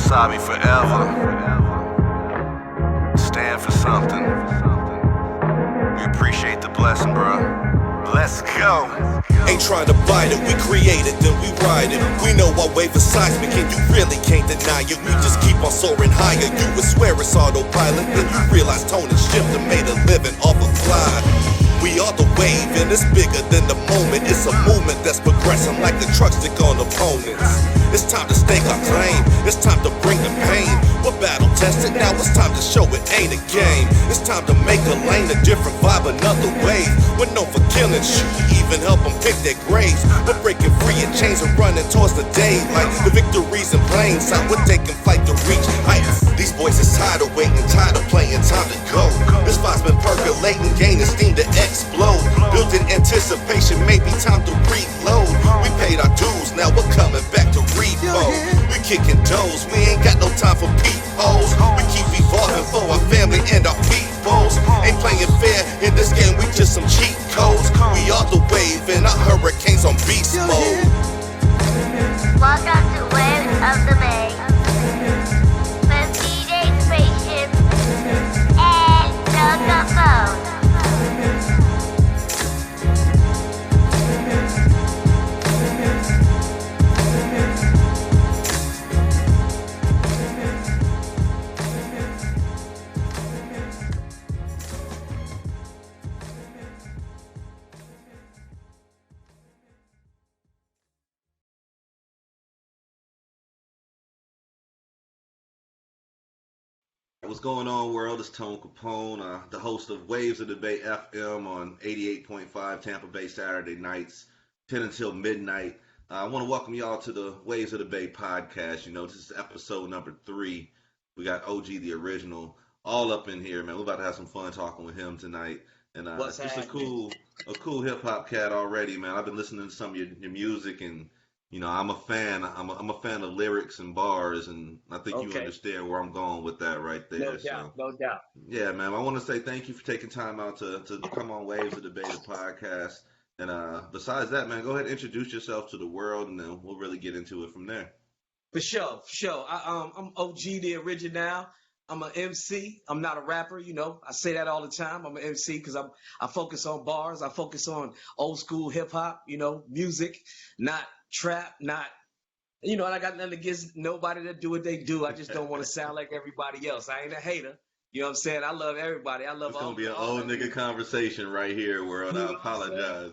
Wasabi forever. Stand for something. We appreciate the blessing, bro. Let's go. Ain't trying to bite it, we create it, then we ride it. We know our wave is seismic and you really can't deny it. We just keep on soaring higher, you would swear it's autopilot. Then you realize tone and shift and made a living off a fly. We are the wave and it's bigger than the moment. It's a movement that's progressing like the truck stick on opponents. It's time to stake our claim, it's time to bring the pain. We're battle tested, now it's time to show it ain't a game. It's time to make a lane, a different vibe, another wave. We're known for killing, shoot, even help them pick their graves. We're breaking free of chains and running towards the day. Like the victories in plain sight, we're taking flight to reach heights. These boys is tired of waiting, tired of playing, time to go. This vibe's been percolating, gaining steam to explode. Built in anticipation, maybe time to reload. We paid our dues, now we're coming back to repo. We kicking doors, we ain't got no time for peepholes. We keep evolving for our family and our peoples. Ain't playing fair in this game, we just some cheat codes. We are the wave and our hurricanes on beast mode. Welcome to Waves of the Bay. With DJ Spaceship and Joker Phone. What's going on, world? It's Tone Capone, the host of Waves of the Bay FM on 88.5 Tampa Bay Saturday nights, 10 until midnight. I want to welcome y'all to the Waves of the Bay podcast. You know, this is episode number 3. We got OG the Original all up in here, man. We're about to have some fun talking with him tonight. And just a cool hip hop cat already, man. I've been listening to some of your music, and you know, I'm a fan. I'm a fan of lyrics and bars, and I think you understand where I'm going with that right there. No doubt. Yeah, man. I want to say thank you for taking time out to come on Waves of the Bay, the podcast. And besides that, man, go ahead and introduce yourself to the world, and then we'll really get into it from there. For sure. I'm OG the Originaal. I'm an MC. I'm not a rapper, you know. I say that all the time. I'm an MC because I focus on bars. I focus on old school hip hop, you know, music, not trap, not, you know, and I got nothing against nobody that do what they do. I just don't want to sound like everybody else. I ain't a hater. You know what I'm saying? I love everybody. I love all. It's going to be an old nigga conversation right here, world. I apologize.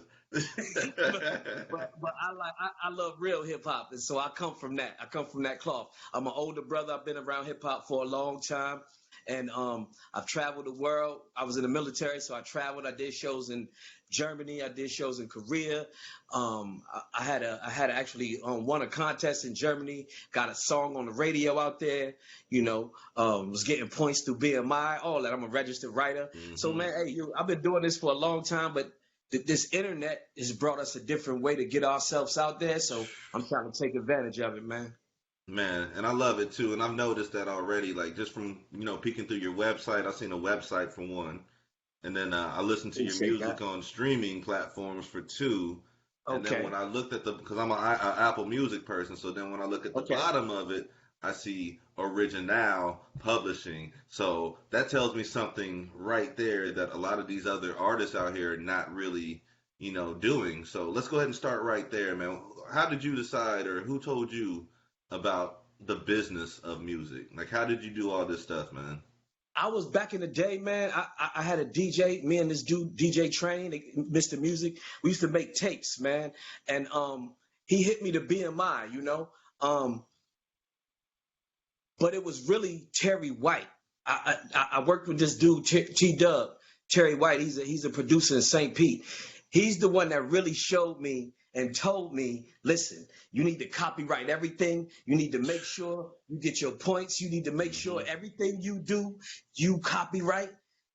but I love real hip hop, and so I come from that. I come from that cloth. I'm an older brother. I've been around hip hop for a long time, and I've traveled the world. I was in the military, so I traveled. I did shows in Germany. I did shows in Korea. I had actually won a contest in Germany. Got a song on the radio out there. You know, was getting points through BMI. All that. I'm a registered writer. Mm-hmm. So man, hey, I've been doing this for a long time, but this internet has brought us a different way to get ourselves out there, so I'm trying to take advantage of it, man. Man, and I love it too, and I've noticed that already, like just from, you know, peeking through your website. I've seen a website for one, and then I listened to your music on streaming platforms for 2, and then when I looked at because I'm an Apple Music person, so then when I look at the bottom of it, I see Originaal Publishing. So that tells me something right there that a lot of these other artists out here are not really, you know, doing. So let's go ahead and start right there, man. How did you decide, or who told you about the business of music? Like, how did you do all this stuff, man? I was back in the day, man. I had a DJ, me and this dude, DJ Train, Mr. Music. We used to make tapes, man. And he hit me to BMI, you know. But it was really Terry White. I worked with this dude, T-Dub, Terry White. He's a producer in St. Pete. He's the one that really showed me and told me, listen, you need to copyright everything. You need to make sure you get your points. You need to make sure everything you do, you copyright.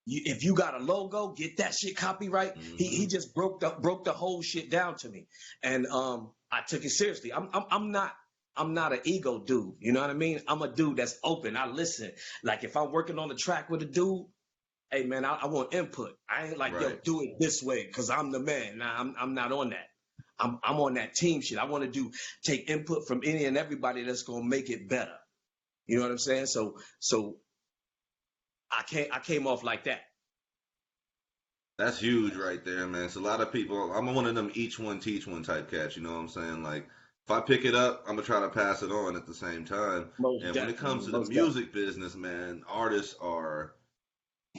If you got a logo, get that shit copyright. Mm-hmm. He just broke the whole shit down to me. And I took it seriously. I'm not an ego dude. You know what I mean? I'm a dude that's open. I listen. Like if I'm working on the track with a dude, hey man, I want input. I ain't like, yo, do it this way because I'm the man. Nah, I'm not on that. I'm on that team shit. I want to take input from any and everybody that's gonna make it better. You know what I'm saying? So I came off like that. That's huge right there, man. It's a lot of people. I'm one of them each one teach one type cats. You know what I'm saying? Like if I pick it up, I'm gonna try to pass it on at the same time. Most And when it definitely, comes to the most definitely. music business, man, artists are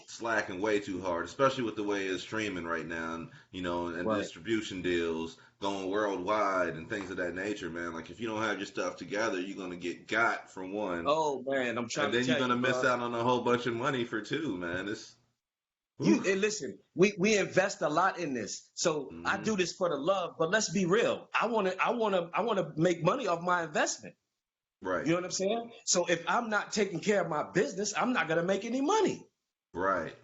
slacking way too hard, especially with the way it's streaming right now, and and Right. distribution deals going worldwide and things of that nature, man. Like if you don't have your stuff together, you're gonna get got for one, Oh man, I'm and trying to then you're tell you, gonna miss bro. out on a whole bunch of money for two, man. It's You whew. and listen, we invest a lot in this. So I Hmm. do this for the love, but let's be real. I wanna make money off my investment. Right, You know what I'm saying? So if I'm not taking care of my business, I'm not gonna make any money. right.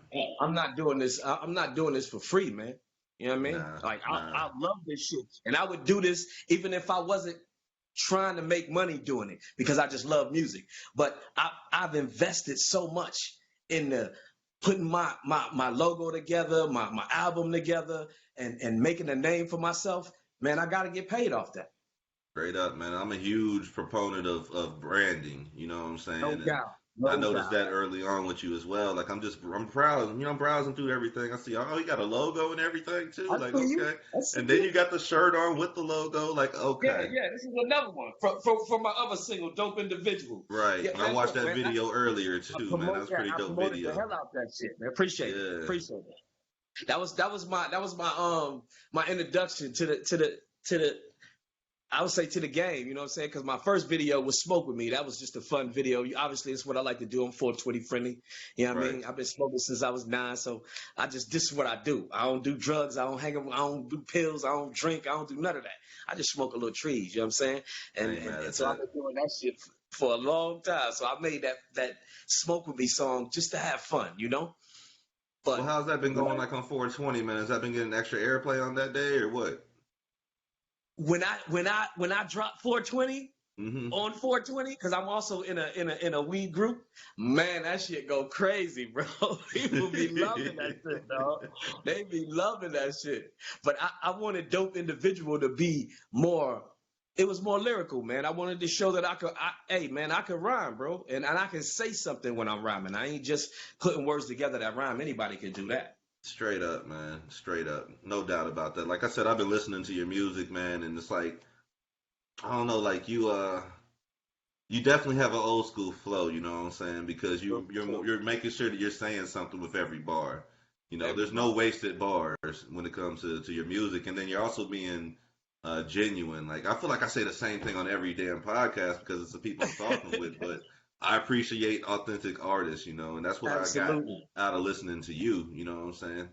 I'm not doing this. I'm not doing this for free, man. You know what I mean? Nah, Like nah. I love this shit, and I would do this even if I wasn't trying to make money doing it because I just love music. But I've invested so much in the putting my logo together, my album together, and making a name for myself. Man, I got to get paid off that. Straight up, man. I'm a huge proponent of branding. You know what I'm No saying? And doubt, I no noticed doubt. that early on with you as well. Like I'm proud. I'm browsing through everything. I see, oh, you got a logo and everything too. I Like, see you. okay. I see And then you. you got the shirt on with the logo. Like, Yeah, okay. yeah. This is another one from my other single, "Dope Individual." Right. Yeah, And I man. watched Look, that man. video earlier I too, man. That promote was a that. pretty I dope promoted the video. hell out that shit, man. Appreciate it. Yeah. Appreciate it. That was my introduction to the I would say to the game, you know what I'm saying? Because my first video was Smoke With Me. That was just a fun video. Obviously, it's what I like to do. I'm 420 friendly. You know what I Right. mean? I've been smoking since I was 9. So this is what I do. I don't do drugs. I don't hang I don't do pills. I don't drink. I don't do none of that. I just smoke a little trees. You know what I'm saying? I And ain't and, mad and at so I've that. been doing that shit for a long time. So I made that Smoke With Me song just to have fun, you know? Well, But how's that been going like on 420, man? Has that been getting extra airplay on that day or what? when I dropped 420, Mm-hmm. on 420 because I'm also in a weed group. Man, that shit go crazy, bro. People be loving that shit, dog. They be loving that shit. But I wanted Dope Individual to be more. It was more lyrical, man. I wanted to show that hey, man, I could rhyme, bro, and I can say something when I'm rhyming. I ain't just putting words together that rhyme. Anybody can do that. Straight up, man. Straight up. No doubt about that. Like I said, I've been listening to your music, man, and it's like I don't know, like you definitely have an old school flow, you know what I'm saying? Because So, you're making sure that you're saying something with every bar. There's no everybody. wasted bars when it comes to your music, and then you're also being genuine. Like I feel like I say the same thing on every damn podcast because it's the people I'm talking with, but I appreciate authentic artists, and that's what I got Absolutely. out of listening to you. You know what I'm saying?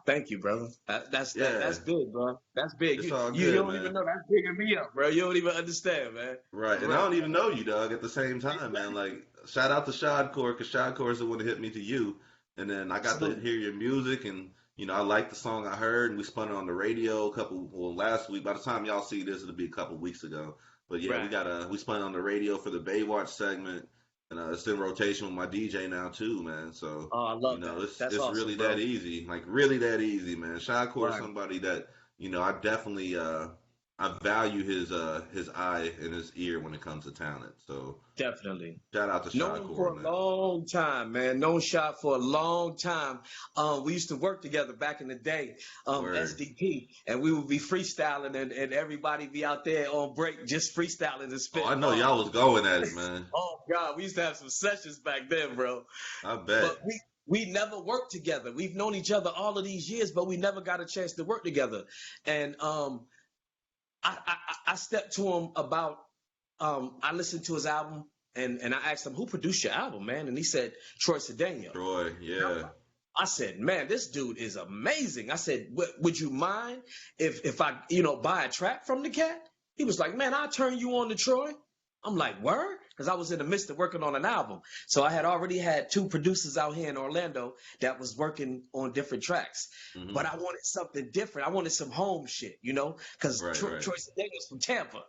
Thank you, brother. Yeah, That's big, bro. That's big. it's You, all you good, don't even man. know that's bigging me up, bro. You don't even understand, man. Right, For and I real. don't even know you, dog. At the same time, man. Like, shout out to Shadcore, because Shadcore is the one that hit me to you, and then I got to Absolutely. hear your music, and I liked the song I heard, and we spun it on the radio last week. By the time y'all see this, it'll be a couple weeks ago. But yeah, Right. we spun it on the radio for the Baywatch segment, and it's in rotation with my DJ now too, man. So Oh, I love that. That's it's really awesome, that bro. easy, like really that easy, man. Shadcore is Right. somebody that I definitely I value his eye and his ear when it comes to talent. So Definitely. shout out to Known him Shadcore for on a that. long time, man. Known Shot for a long time. We used to work together back in the day, Word. SDP, and we would be freestyling, and everybody be out there on break just freestyling and Oh, I spitting know bars. y'all was going at it, man. Oh God, we used to have some sessions back then, bro. I bet. But we never worked together. We've known each other all of these years, but we never got a chance to work together. And I stepped to him about I listened to his album and I asked him, who produced your album, man? And he said, Troy Sedano. Troy, yeah. I said, man, this dude is amazing. I said, would you mind if I, buy a track from the cat? He was like, man, I'll turn you on to Troy. I'm like, word? Because I was in the midst of working on an album. So I had already had 2 producers out here in Orlando that was working on different tracks. Hmm. But I wanted something different. I wanted some home shit, because Right, right. Troy Sedano's from Tampa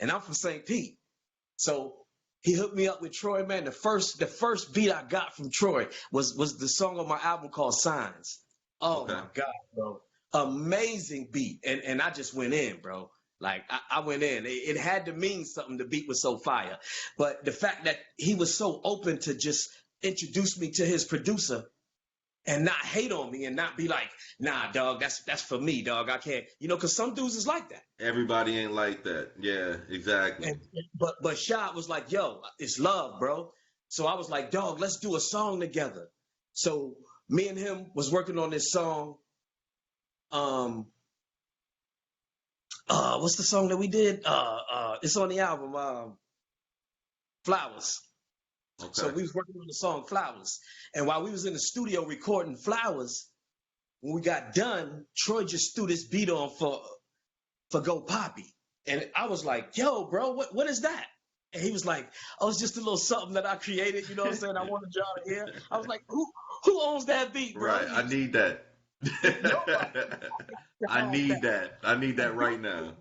and I'm from St. Pete. So he hooked me up with Troy, man. The first beat I got from Troy was the song on my album called Signs. Oh Okay. my God, bro. Amazing beat. And I just went in, bro. Like I went in. It had to mean something. The beat was so fire. But the fact that he was so open to just introduce me to his producer and not hate on me and not be like, nah, dog, that's for me, dog. I can't, because some dudes is like that. Everybody ain't like that. Yeah, exactly. But Shad was like, yo, it's love, bro. So I was like, dog, let's do a song together. So me and him was working on this song. What's the song that we did? It's on the album, Flowers. Okay. So we was working on the song Flowers. And while we was in the studio recording Flowers, when we got done, Troy just threw this beat on for Go Poppy. And I was like, yo, bro, what is that? And he was like, oh, it's just a little something that I created. You know what I'm saying? I wanted y'all to hear. I was like, who owns that beat, bro? Right. I need that. I need that. I need that right now.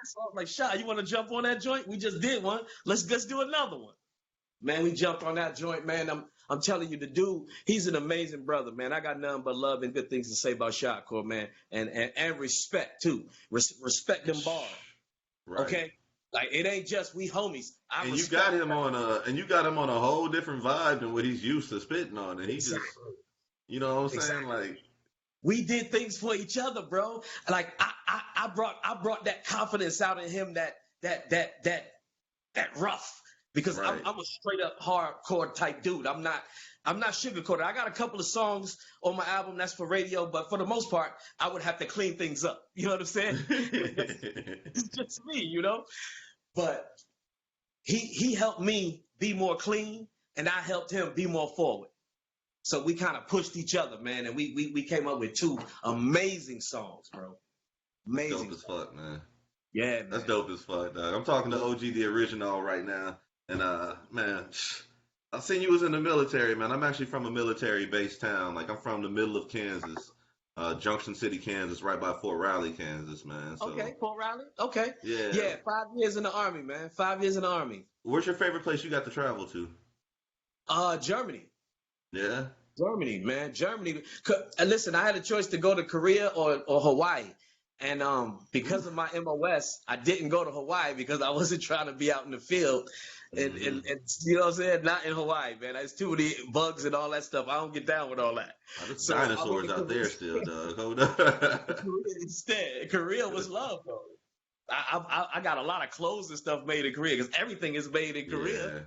So I was like, Shad, you want to jump on that joint? We just did one. Let's do another one. Man, we jumped on that joint, man. I'm telling you, the dude, he's an amazing brother, man. I got nothing but love and good things to say about Shad Core, man. And respect, too. Respect them bars. Right. Okay? Like, it ain't just we homies. And you got him on a whole different vibe than what he's used to spitting on. And he just, you know what I'm saying? Like, we did things for each other, bro. Like I brought that confidence out in him, that rough, because right. I'm a straight up hardcore type dude. I'm not sugarcoated. I got a couple of songs on my album that's for radio, but for the most part, I would have to clean things up. You know what I'm saying? It's just me, But he helped me be more clean, and I helped him be more forward. So we kind of pushed each other, man, and we came up with 2 amazing songs, bro. Amazing. Dope as fuck, man. Yeah, man. That's dope as fuck, dog. I'm talking to OG the Original right now, and man, I seen you was in the military, man. I'm actually from a military-based town. Like, I'm from the middle of Kansas, Junction City, Kansas, right by Fort Riley, Kansas, man. So, okay, Fort Riley. Okay. Yeah. 5 years in the Army, man. 5 years in the Army. Where's your favorite place you got to travel to? Germany. Yeah. Germany, man. Germany. Listen, I had a choice to go to Korea or Hawaii. And because of my MOS, I didn't go to Hawaii because I wasn't trying to be out in the field. And you know what I'm saying? Not in Hawaii, man. There's too many bugs and all that stuff. I don't get down with all that. There's dinosaurs out there still, dog. Hold up. Instead, Korea was love, though. I got a lot of clothes and stuff made in Korea because everything is made in Korea. Yeah.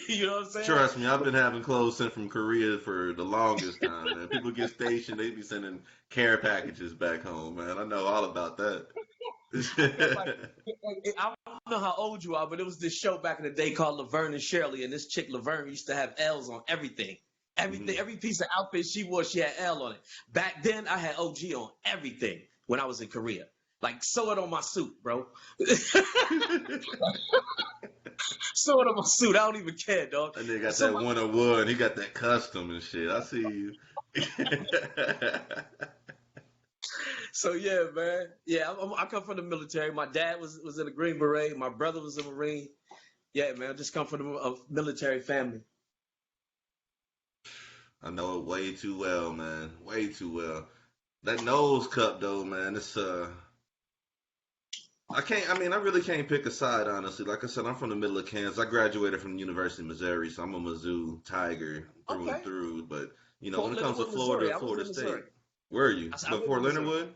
You know what I'm saying? Trust me, I've been having clothes sent from Korea for the longest time, man. People get stationed, they be sending care packages back home, man. I know all about that. I don't know how old you are, but it was this show back in the day called Laverne and Shirley, and this chick Laverne used to have L's on everything. Every piece of outfit she wore, she had L on it. Back then, I had OG on everything when I was in Korea. Like, sew it on my suit, bro. Sew it on my suit. I don't even care, dog. That nigga got that 101. He got that custom and shit. I see you. So, yeah, man. Yeah, I come from the military. My dad was in a Green Beret. My brother was a Marine. Yeah, man, I just come from a military family. I know it way too well, man. Way too well. That nose cup, though, man, it's I really can't pick a side, honestly. Like I said, I'm from the middle of Kansas. I graduated from the University of Missouri, so I'm a Mizzou Tiger through and through. But, when it comes to Florida State, where are you? Fort Leonard Wood?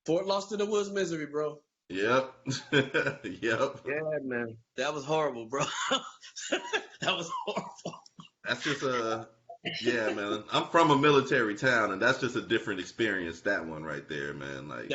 Fort Lost in the Woods, Missouri, bro. Yep. Yep. Yeah, man. That was horrible, bro. That was horrible. That's just yeah, man. I'm from a military town, and that's just a different experience, that one right there, man. Like,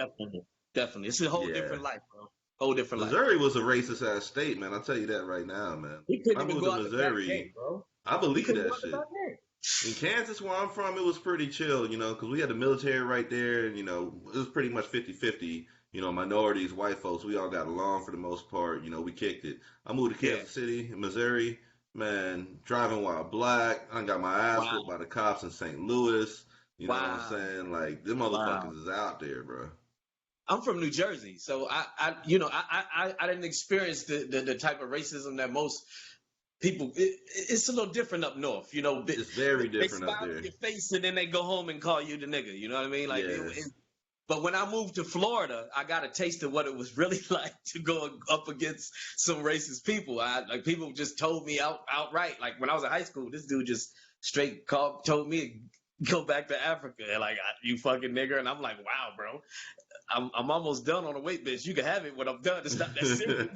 Definitely. It's a whole different life, bro. Whole different Missouri life. was a racist-ass state, man. I'll tell you that right now, man. We couldn't I even moved go to out Missouri. the back gate, bro. I believe that shit. In Kansas, where I'm from, it was pretty chill, because we had the military right there, and, it was pretty much 50-50, minorities, white folks, we all got along for the most part, we kicked it. I moved to Kansas City, Missouri, man, driving while black, I got my ass whooped by the cops in St. Louis, you know what I'm saying? Like, them motherfuckers is out there, bro. I'm from New Jersey, so I didn't experience the type of racism that most people. It's a little different up north, It's very different up there. They smile in your face and then they go home and call you the nigga. You know what I mean? Like But when I moved to Florida, I got a taste of what it was really like to go up against some racist people. Like people just told me outright. Like when I was in high school, this dude just straight told me to go back to Africa. And like, you fucking nigger. And I'm like, wow, bro. I'm almost done on the weight bench. You can have it when I'm done. It's not that serious.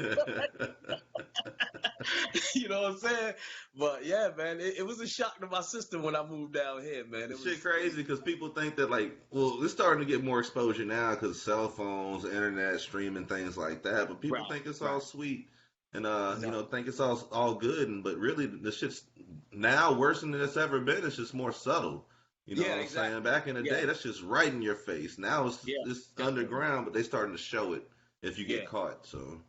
You know what I'm saying? But yeah, man, it was a shock to my system when I moved down here, man. It was shit crazy because people think that like, well, it's starting to get more exposure now because cell phones, internet, streaming, things like that. But people think it's all sweet and you know, think it's all good. And but really, the shit's now worse than it's ever been. It's just more subtle. You know what I'm saying? Back in the day, that's just right in your face. Now it's underground, but they starting to show it if you get caught. So,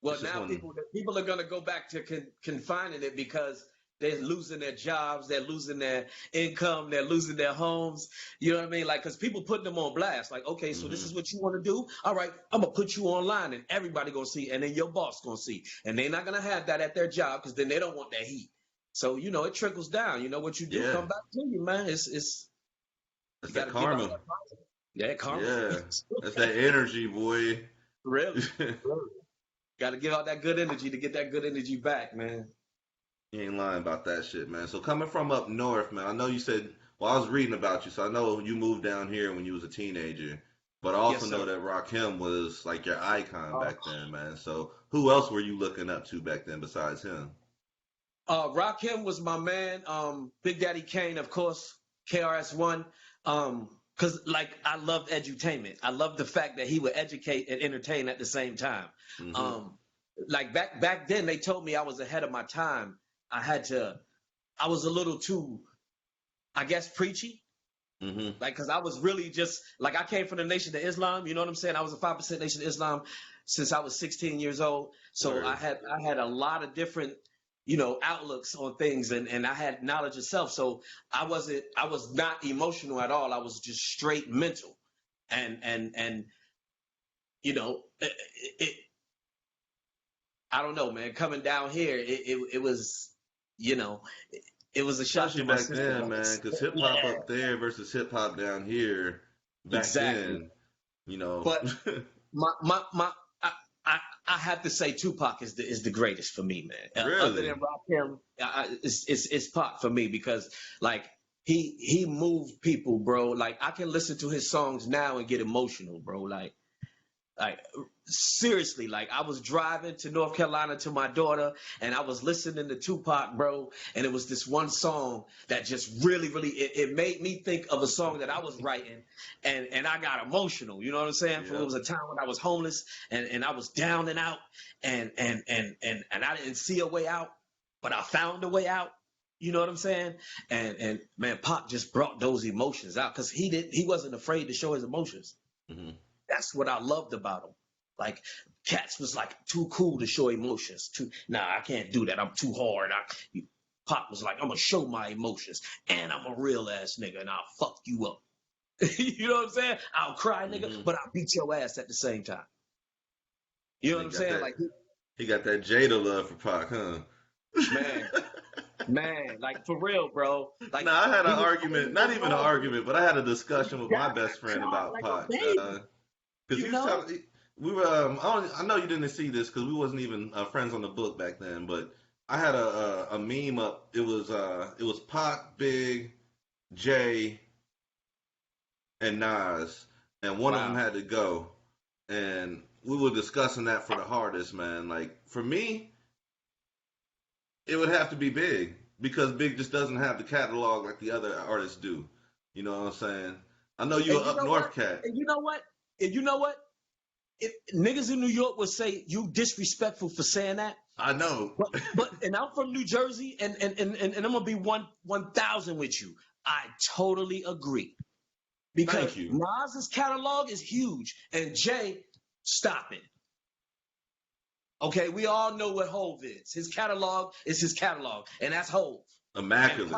well, now people are going to go back to confining it because they're losing their jobs, they're losing their income, they're losing their homes. You know what I mean? Like, because people putting them on blast. Like, okay, so this is what you want to do? All right, I'm going to put you online and everybody going to see, and then your boss going to see. And they're not going to have that at their job because then they don't want that heat. So, you know, it trickles down. You know, what you do come back to you, man. It's that karma. Karma. Yeah, that's that energy, boy. Really? Got to give out that good energy to get that good energy back, man. You ain't lying about that shit, man. So coming from up north, man, I know you said, well, I was reading about you, so I know you moved down here when you was a teenager. But I also know that Rakim was like your icon back then, man. So who else were you looking up to back then besides him? Rakim was my man. Big Daddy Kane, of course, KRS-One. Because, like, I loved edutainment. I loved the fact that he would educate and entertain at the same time. Like, back then, they told me I was ahead of my time. I was a little too, I guess, preachy. Like, because I was really just, like, I came from the Nation of Islam. You know what I'm saying? I was a 5% Nation of Islam since I was 16 years old. So I had a lot of different, you know, outlooks on things, and I had knowledge of self. So I was not emotional at all. I was just straight mental, and you know, I don't know, man. Coming down here, it was, you know, it was a shock to my back then, man. Because hip hop up there versus hip hop down here back then, you know. But I have to say Tupac is the greatest for me, man. Really? Other than Rakim, it's Pac for me because like he moved people, bro. Like I can listen to his songs now and get emotional, bro. Like seriously, like I was driving to North Carolina to my daughter and I was listening to Tupac, bro, and it was this one song that just really it made me think of a song that I was writing and I got emotional, you know what I'm saying? Yeah. It was a time when I was homeless and I was down and out and I didn't see a way out, but I found a way out. You know what I'm saying? And man, Pac just brought those emotions out because he wasn't afraid to show his emotions. That's what I loved about him. Like, Cats was like too cool to show emotions. I can't do that. I'm too hard. Pac was like, I'm gonna show my emotions, and I'm a real ass nigga, and I'll fuck you up. You know what I'm saying? I'll cry, nigga, but I'll beat your ass at the same time. You know what I'm saying? Like he got that Jada love for Pac, huh? Man, like for real, bro. Like, I had an argument, not even an argument, but I had a discussion with my best friend about Pac. Because he was telling, we were, I know you didn't see this because we wasn't even friends on the book back then, but I had a meme up. It was Pac, Big, Jay, and Nas, and one of them had to go, and we were discussing that for the hardest, man. Like for me, it would have to be Big because Big just doesn't have the catalog like the other artists do. You know what I'm saying? I know you're up north cat. And you know what? If niggas in New York would say you disrespectful for saying that. I know. But and I'm from New Jersey and I'm gonna be 1,000 with you. I totally agree. Because Nas's catalog is huge and Jay, stop it. Okay, we all know what Hove is. His catalog is his catalog, and that's Hove. Immaculate.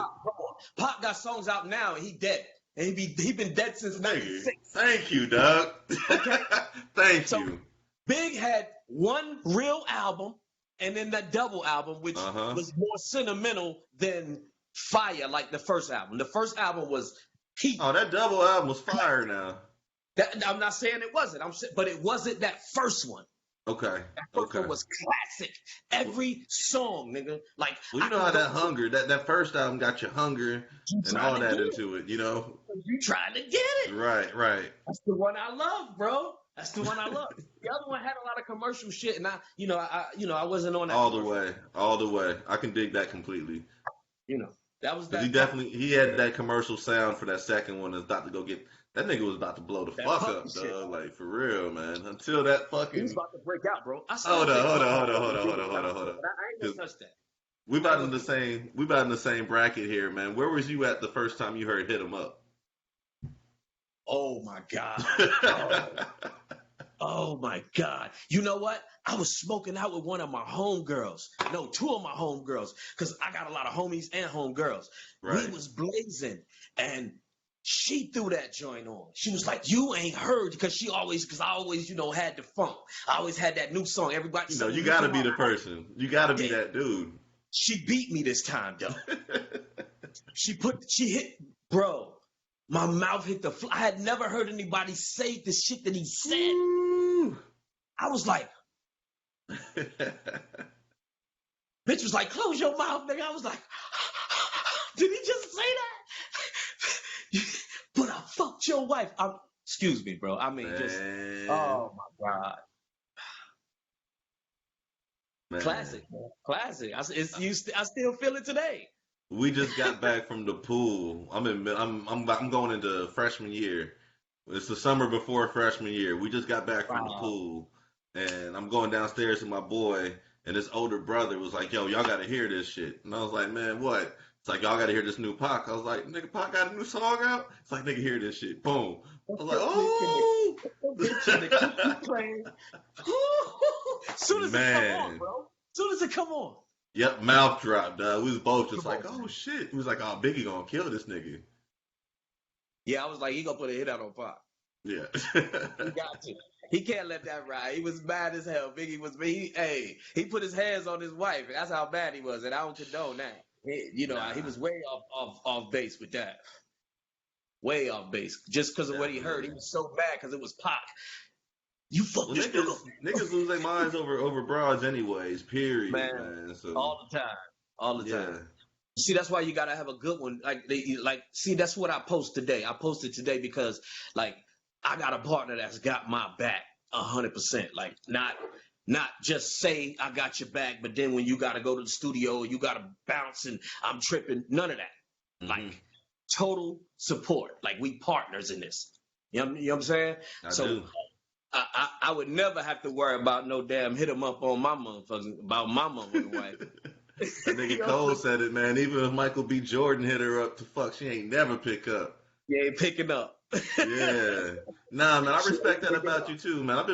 Pac got songs out now and he dead. And he been dead since 96. Thank you, Doug. Okay. Thank you. Big had one real album and then that double album, which was more sentimental than fire like the first album. The first album was heat. Oh, that double album was fire now. I'm not saying it wasn't. But it wasn't that first one. Okay. That first one was classic. Every song, nigga. Like, Well, you know how that hunger, that first album got your hunger and all that into it, you know? You trying to get it. Right. That's the one I love, bro. That's the one I love. The other one had a lot of commercial shit, and I wasn't on that. All the way. I can dig that completely. You know, that was that. He had that commercial sound for that second one that's about to go get. That nigga was about to blow the fuck up, dog. Like, for real, man. Until that fucking. He was about to break out, bro. Hold on. I ain't gonna touch that. We about in the same bracket here, man. Where was you at the first time you heard "Hit 'Em Up"? Oh my god. Oh my god. You know what? I was smoking out with one of my homegirls. No, two of my homegirls, because I got a lot of homies and homegirls. Right. We was blazing, and she threw that joint on. She was like, "You ain't heard," because I always, had the funk. I always had that new song. Everybody, you gotta be the person. You gotta be that dude. She beat me this time, though. She hit, bro. My mouth hit the floor. I had never heard anybody say the shit that he said. Ooh. I was like, bitch was like, "Close your mouth, nigga." I was like, did he just say that? But I fucked your wife. Excuse me, bro. I mean, man. just, oh my God. Man. Classic, man. Classic. I still feel it today. We just got back from the pool. I'm going into freshman year. It's the summer before freshman year. We just got back from the pool, and I'm going downstairs to my boy, and his older brother was like, "Yo, y'all gotta hear this shit." And I was like, "Man, what?" It's like, "Y'all gotta hear this new Pac." I was like, "Nigga, Pac got a new song out?" It's like, "Nigga, hear this shit." Boom. I was like, "Oh!" Soon as it come on, bro. Soon as it come on. Yep, mouth dropped, dog. We was both just like, "Oh shit." He was like, "Oh, Biggie gonna kill this nigga." Yeah, I was like, he gonna put a hit out on Pac. Yeah. He got to. He can't let that ride. He was mad as hell. Biggie was he put his hands on his wife. That's how bad he was, and I don't condone that. He was way off base with that. Way off base. Just because of what he heard. He was so mad because it was Pac. You fuck this niggas lose their minds over broads anyways, period, man. So all the time. See, that's why you gotta have a good one. See, that's what I post today. I posted today because, like, I got a partner that's got my back 100%. Like, not just say I got your back, but then when you gotta go to the studio, you gotta bounce and I'm tripping. None of that. Mm-hmm. Like, total support. Like, we partners in this. You know what I'm saying? I do. I would never have to worry about no damn hit 'em up on my motherfuckers, about my motherfucking wife. That nigga Cole said it, man. Even if Michael B. Jordan hit her up to fuck, she ain't never pick up. Yeah, ain't picking up. Yeah. Nah, man, I respect that about you too, man. I've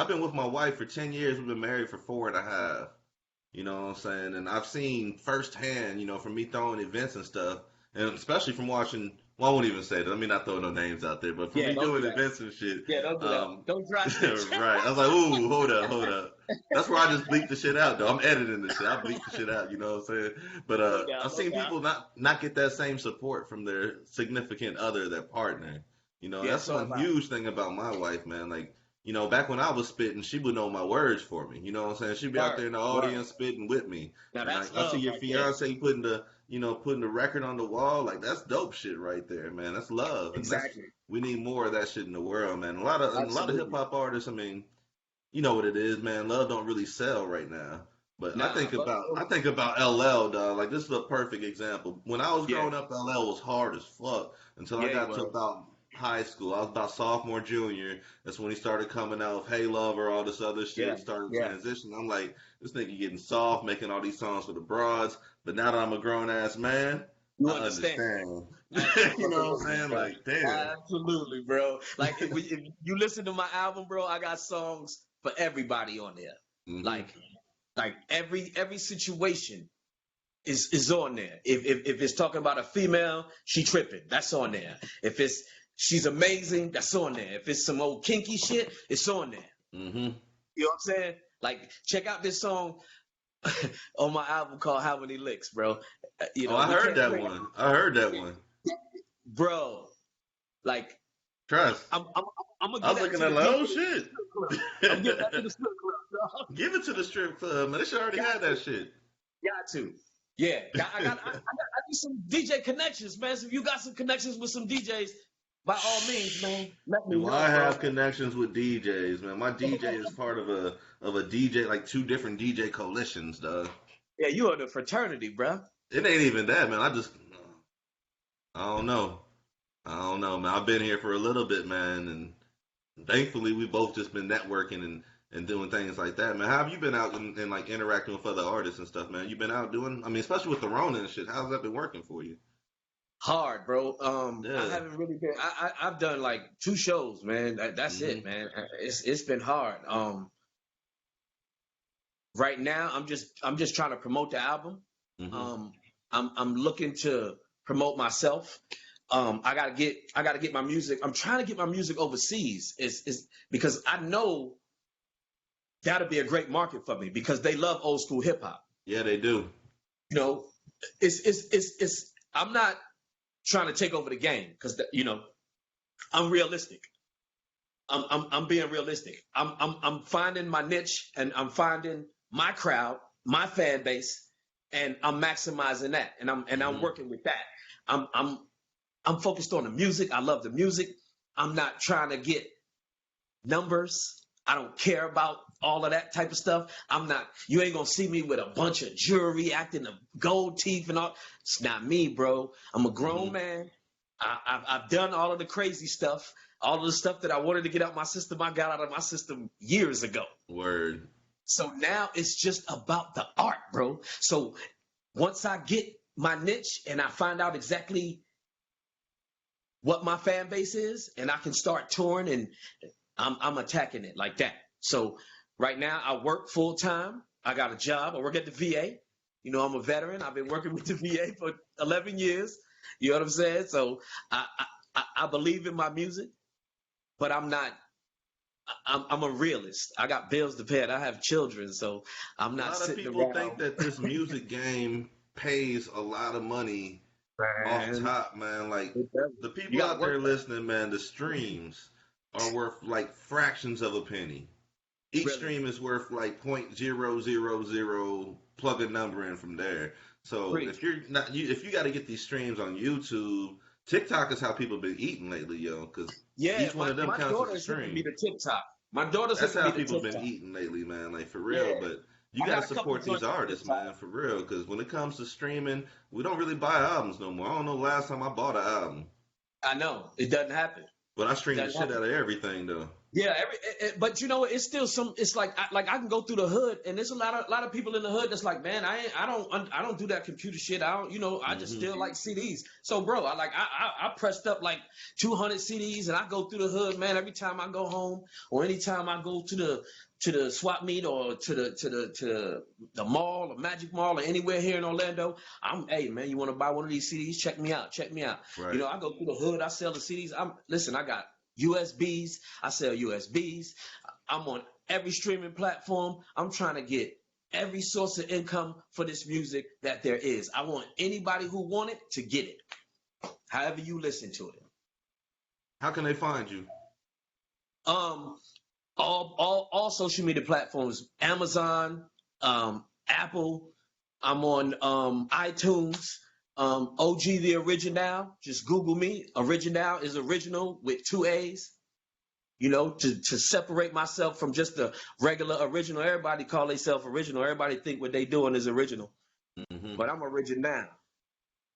been with my wife for 10 years. We've been married for 4.5. You know what I'm saying? And I've seen firsthand, from me throwing events and stuff, and especially from watching. Well, I won't even say that. Let me not throw no names out there, but for me doing events and shit. Yeah, don't do that. Don't drop shit. Right. I was like, ooh, hold up. That's where I just bleep the shit out, though. I'm editing this shit. I bleep the shit out, you know what I'm saying? But I've seen people not get that same support from their significant other, their partner. That's one huge thing about my wife, man. Like, back when I was spitting, she would know my words for me. You know what I'm saying? She'd be out there in the audience spitting with me. Now that's I see your fiance putting the record on the wall. Like, that's dope shit right there, man. That's love. Exactly. We need more of that shit in the world, man. A lot of hip hop artists, I mean, you know what it is, man. Love don't really sell right now. But I think about LL, dog. Like, this is a perfect example. When I was growing up, LL was hard as fuck until I got to about high school. I was about sophomore, junior. That's when he started coming out with Hey Lover, all this other shit. Started transitioning. I'm like, this nigga getting soft, making all these songs for the broads. But now that I'm a grown ass man, I understand. You know what I'm saying? Like, damn. Absolutely, bro. Like, if you listen to my album, bro, I got songs for everybody on there. Mm-hmm. Like every situation is on there. If it's talking about a female, she tripping, that's on there. If it's she's amazing, that's on there. If it's some old kinky shit, it's on there. Mm-hmm. You know what I'm saying? Like, check out this song on my album called How Many Licks, bro. I heard that one. Bro. Like, trust. I'm I'm gonna I get was that looking to at the like, give oh it to the shit. strip club. I'm giving that to the strip club, dog. Give it to the strip club, man. They should already Got had that shit. Got to. Yeah, I need some DJ connections, man. So if you got some connections with some DJs, by all means, man, let me Do I know, bro. have connections with DJs, man? My DJ is part of a DJ, like two different DJ coalitions, dog. Yeah, you are the fraternity, bro. It ain't even that, man. I don't know. I don't know, man. I've been here for a little bit, man, and thankfully we both just been networking and doing things like that, man. How have you been out and like interacting with other artists and stuff, man? You been out doing? I mean, especially with the Rona and shit. How's that been working for you? Hard, bro. I Yeah. haven't really been. I've done like 2 shows, man. That's it, Mhm. man. It's been hard. Right now I'm just trying to promote the album. Mhm. Um, I'm looking to promote myself. I gotta get my music. I'm trying to get my music overseas. Is because I know that'll be a great market for me because they love old school hip hop. Yeah, they do. You know, it's. I'm not trying to take over the game because I'm realistic. I'm being realistic. I'm finding my niche and I'm finding my crowd, my fan base, and I'm maximizing that. And I'm Mhm. working with that. I'm focused on the music. I love the music. I'm not trying to get numbers. I don't care about all of that type of stuff. I'm not. You ain't gonna see me with a bunch of jewelry, acting the gold teeth and all. It's not me, bro. I'm a grown Mhm. man. I've done all of the crazy stuff, all of the stuff that I wanted to get out my system. I got out of my system years ago. Word. So now it's just about the art, bro. So once I get my niche and I find out exactly what my fan base is, and I can start touring, and I'm attacking it like that. So right now I work full time. I got a job. I work at the VA. You know, I'm a veteran. I've been working with the VA for 11 years. You know what I'm saying? So I believe in my music, but I'm not. I'm a realist. I got bills to pay, and I have children, so I'm A not lot of sitting people think around. that this music game pays a lot of money off Man, top, man. Like it doesn't. the You people got to out there work for it. listening, man, the streams are worth like fractions of a penny. Each Really, stream is worth like 0.000. Plug a number in from there. So preach. if you're not if you got to get these streams on YouTube, TikTok is how people been eating lately, yo. Because Yeah, each one of them my counts as a daughter's hipping me stream. to TikTok. My daughter's That's hipping how me to people been TikTok. eating lately, man. Like for real. Yeah, But you I got to got a couple support of these joints on artists, TikTok. man, for real. Because when it comes to streaming, we don't really buy albums no more. I don't know the last time I bought an album, I know it doesn't happen. but I It stream the doesn't shit happen. out of everything though. Yeah, but you know what? It's still some. It's like I can go through the hood, and there's a lot of people in the hood that's like, man, I don't do that computer shit. I don't, I just Hmm. still like CDs. So, bro, I pressed up like 200 CDs, and I go through the hood, man. Every time I go home, or anytime I go to the swap meet or to the mall or Magic Mall or anywhere here in Orlando, hey man, you want to buy one of these CDs? Check me out. Check me out. Right. I go through the hood. I sell the CDs. Listen. I got USBs. I sell USBs. I'm on every streaming platform. I'm trying to get every source of income for this music that there is. I want anybody who want it to get it. However you listen to it. How can they find you? Um, all social media platforms, Amazon, Apple. I'm on iTunes. OG the Original. Just Google me. Original is original with 2 A's. To separate myself from just the regular original. Everybody call themselves original. Everybody think what they doing is original. Hmm. But I'm original.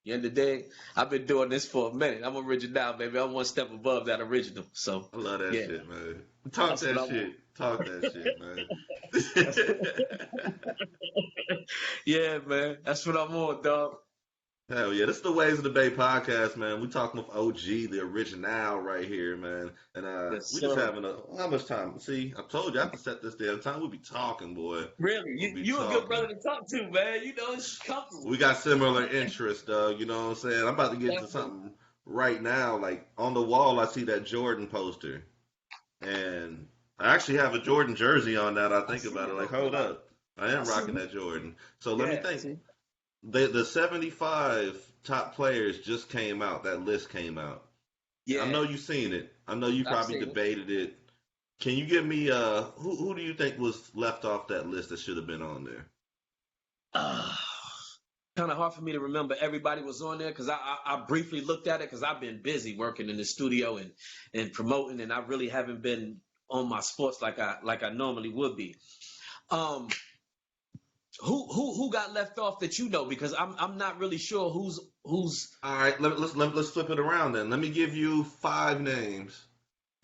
The end of the day, I've been doing this for a minute. I'm original, baby. I'm one step above that original. So, I love that yeah, shit, man. Talk that's what that I want. shit. Talk that shit, man. Yeah, man. That's what I'm on, dog. Hell yeah, this is the Ways of the Bay podcast, man. We talking with OG, the original, right here, man. And Yes, we just sir. having how much time? See, I told you I have to set this damn time. We'll be talking, boy. Really, We'll be you a good talking. brother to talk to, man. It's comfortable. We got similar interests, dog. You know what I'm saying? I'm about to get into Definitely. something right now. Like on the wall, I see that Jordan poster, and I actually have a Jordan jersey on. That I I think see about it. you, Like, bro. hold up, I I am see rocking you. that Jordan. So let me Yeah, think. see. The 75 top players just came out. That list came out. Yeah, I know you've seen it. I know you I've probably seen it. debated it. Can you give me who do you think was left off that list that should have been on there? Uh, Kind of hard for me to remember everybody was on there because I briefly looked at it because I've been busy working in the studio and promoting, and I really haven't been on my sports like I normally would be. Um, who got left off that you know? Because I'm not really sure who's All right, let's flip it around then. Let me give you 5 names,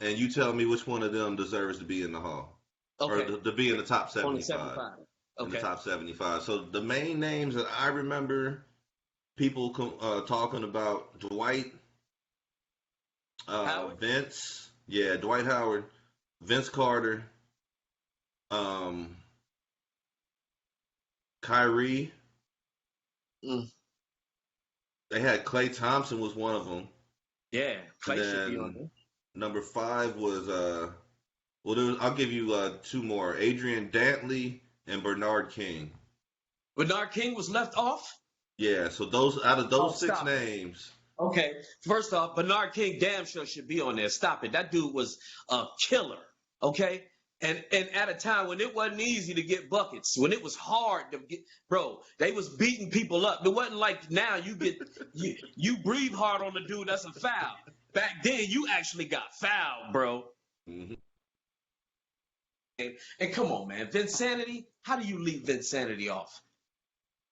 and you tell me which one of them deserves to be in the hall or okay to be in the top on the 75. 75. In the Okay, top 75. So the main names that I remember people talking about: Dwight, Howard. Vince, yeah, Dwight Howard, Vince Carter, um, Kyrie. Mm, They had Klay Thompson was one of them, yeah, and Clay should be on then there. number 5 was I'll give you 2 more: Adrian Dantley and Bernard King. Bernard King was left off. Yeah, so those out of Oh, those 6 stop it. names, Okay, first off, Bernard King damn sure should be on there. Stop it. That dude was a killer. Okay, and at a time when it wasn't easy to get buckets, when it was hard to get, bro, they was beating people up. It wasn't like now you breathe hard on the dude, that's a foul. Back then you actually got fouled, bro. mhm. And come on, man, Vinsanity. How do you leave Vinsanity off?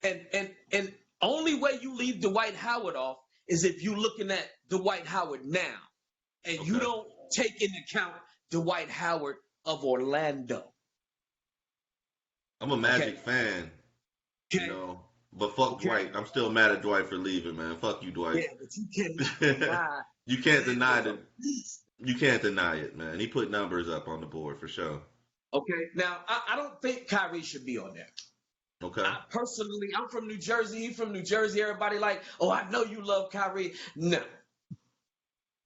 And only way you leave Dwight Howard off is if you're looking at Dwight Howard now, and you Okay. don't take into account Dwight Howard of Orlando. I'm a Magic fan, Okay. but fuck Okay. Dwight. I'm still mad at Dwight for leaving, man. Fuck you, Dwight. Yeah, but you can't deny. You can't deny that. You can't deny it, man. He put numbers up on the board for sure. Okay. Now, I don't think Kyrie should be on there. Okay. I'm from New Jersey. He's from New Jersey. Everybody like, oh, I know you love Kyrie. No,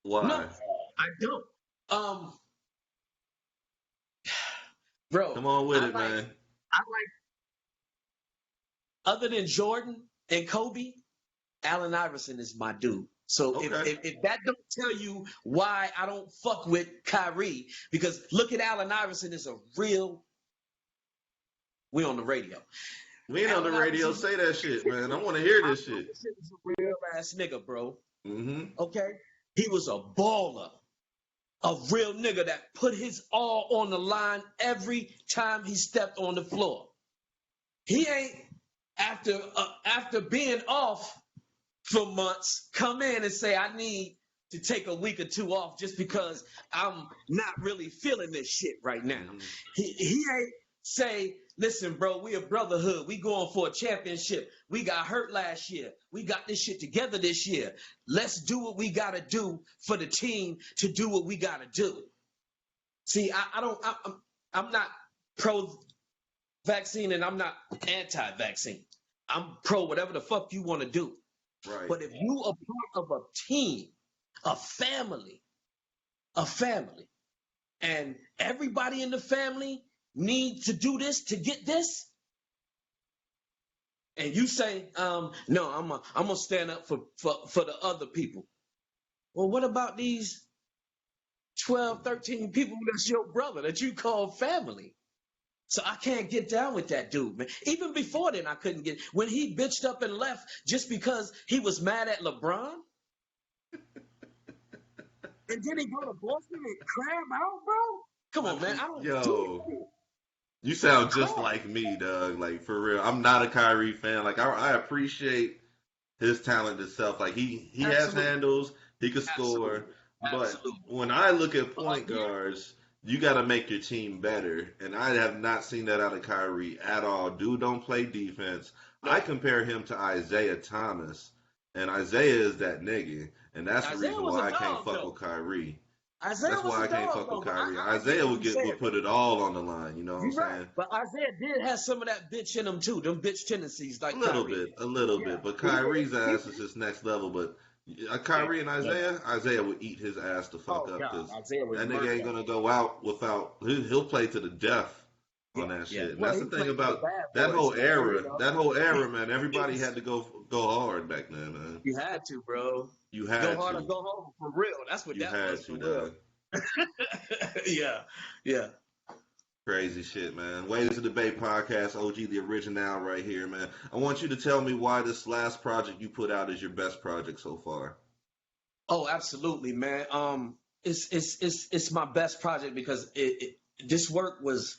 Why? no, I don't. Bro, Come on with I it, like, man. I like, other than Jordan and Kobe, Allen Iverson is my dude. So Okay. if that don't tell you why I don't fuck with Kyrie, because look at Allen Iverson is a real. We on the radio. We ain't on the Allen radio. Iverson- Say that shit, man. I want to hear this shit. Iverson is a real ass nigga, bro. Mm-hmm. Okay, he was a baller, a real nigga that put his all on the line every time he stepped on the floor. He ain't after being off for months, come in and say, I need to take a week or 2 off just because I'm not really feeling this shit right now. Mhm. He ain't say, listen, bro, we a brotherhood. We going for a championship. We got hurt last year. We got this shit together this year. Let's do what we got to do for the team to do what we got to do. See, I'm not pro-vaccine and I'm not anti-vaccine. I'm pro whatever the fuck you want to do. Right. But if you are part of a team, a family, and everybody in the family need to do this to get this, and you say, no, I'm gonna stand up for the other people. Well, what about these 12, 13 people that's your brother that you call family? So I can't get down with that dude, man. Even before then, I couldn't get. When he bitched up and left just because he was mad at LeBron, and then he go to Boston and crab out, bro. Come on, man. I don't Yo. do it. You sound just like me, Doug. Like, for real. I'm not a Kyrie fan. Like, I appreciate his talent itself. Like, he has Absolutely. handles. He can score. But Absolutely. when I look at point guards, you got to make your team better. And I have not seen that out of Kyrie at all. Dude don't play defense. I compare him to Isaiah Thomas. And Isaiah is that nigga. And that's the Isaiah reason was a why I can't dog, fuck though. with Kyrie. Isaiah That's was why a I can't dog, fuck though, with but Kyrie. I Isaiah get what would you're saying. put it all on the line. You know what I'm You're right. saying? But Isaiah did have some of that bitch in him too. Them bitch tendencies like A little Kyrie. bit, a little Yeah. bit. But Kyrie's ass is just next level. But Kyrie and Isaiah would eat his ass the fuck Oh up God, because Isaiah was that nigga ain't murdered. gonna go out without. He'll play to the death on that shit. And Well, that's he the thing played for the about bad that boys, whole man, era. you know? That whole era, man. Everybody had to go go hard back then, man. You had to, bro. You Go had hard or to. go home for real. That's what You that had was to, for real. dog. Yeah, yeah. Crazy shit, man. Ways of the Bay podcast, OG the Original right here, man. I want you to tell me why this last project you put out is your best project so far. Oh, absolutely, man. It's my best project because this work was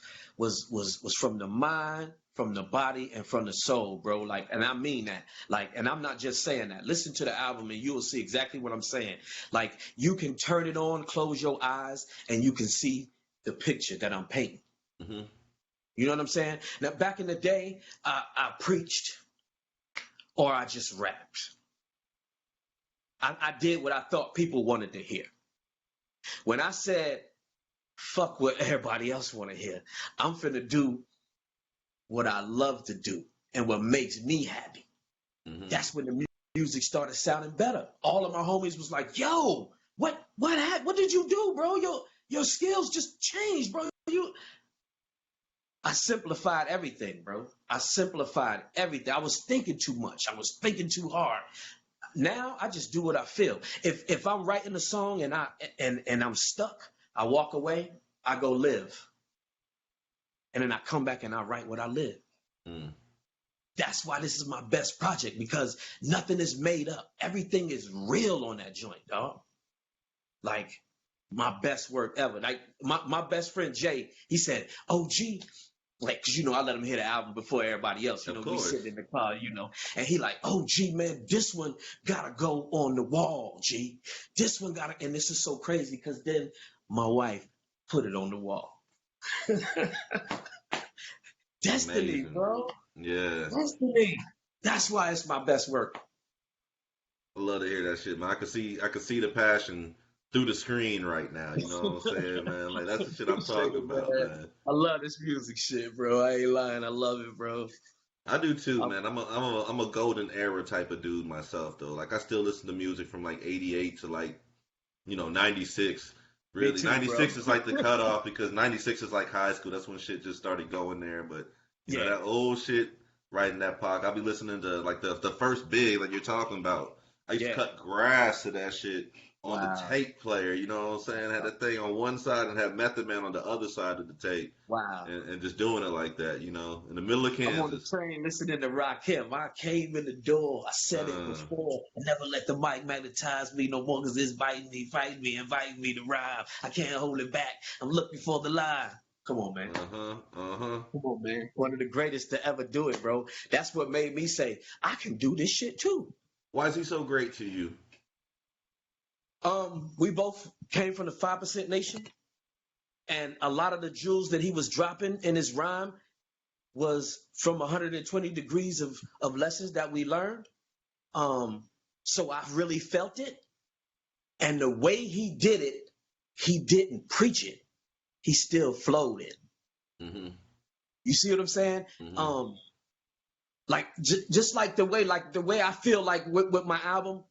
from the mind, from the body, and from the soul, bro. Like, and I mean that. Like, and I'm not just saying that. Listen to the album, and you will see exactly what I'm saying. Like, you can turn it on, close your eyes, and you can see the picture that I'm painting. Mm-hmm. You know what I'm saying? Now, back in the day, I preached or I just rapped. I did what I thought people wanted to hear. When I said, fuck what everybody else want to hear, I'm finna do what I love to do and what makes me happy. Mm-hmm. That's when the music started sounding better. All of my homies was like, yo, what did you do, bro? Your skills just changed, bro. I simplified everything, bro. I simplified everything. I was thinking too much. I was thinking too hard. Now I just do what I feel. If I'm writing a song and I'm stuck, I walk away, I go live. And then I come back and I write what I live. Mm. That's why this is my best project, because nothing is made up. Everything is real on that joint, dog. Like, my best work ever. Like, my best friend Jay, he said, OG, like, cause I let him hear the album before everybody else. We sitting in the car, and he like, oh, G, man, this one gotta go on the wall, G. This one gotta, and this is so crazy, cause then my wife put it on the wall. Destiny, Amazing. bro. Yeah. Destiny. That's why it's my best work. I love to hear that shit, man. I could see the passion through the screen right now. You know what I'm saying, man? Like, that's the shit I'm talking about, man. I love this music shit, bro. I ain't lying. I love it, bro. I do too, man. I'm a golden era type of dude myself, though. Like, I still listen to music from like '88 to like 96. Really, too, 96 bro. is like the cutoff because 96 is like high school. That's when shit just started going there. But you know, that old shit right in that pocket. I'll be listening to like the first big like you're talking about. I used to cut grass to that shit on the tape player. You know what I'm saying? Had that thing on one side and had Method Man on the other side of the tape. Wow. And just doing it like that, in the middle of Kansas. I'm on the train listening to Rakim. I came in the door. I said it before. I never let the mic magnetize me no more because it's biting me, fighting me, inviting me to rhyme. I can't hold it back. I'm looking for the line. Come on, man. Come on, man. One of the greatest to ever do it, bro. That's what made me say, I can do this shit too. Why is he so great to you? We both came from the 5% Nation, and a lot of the jewels that he was dropping in his rhyme was from 120 degrees of lessons that we learned. So I really felt it. And the way he did it, he didn't preach it. He still flowed it. Mm-hmm. You see what I'm saying? Mm-hmm. Like just like the way I feel like with my album,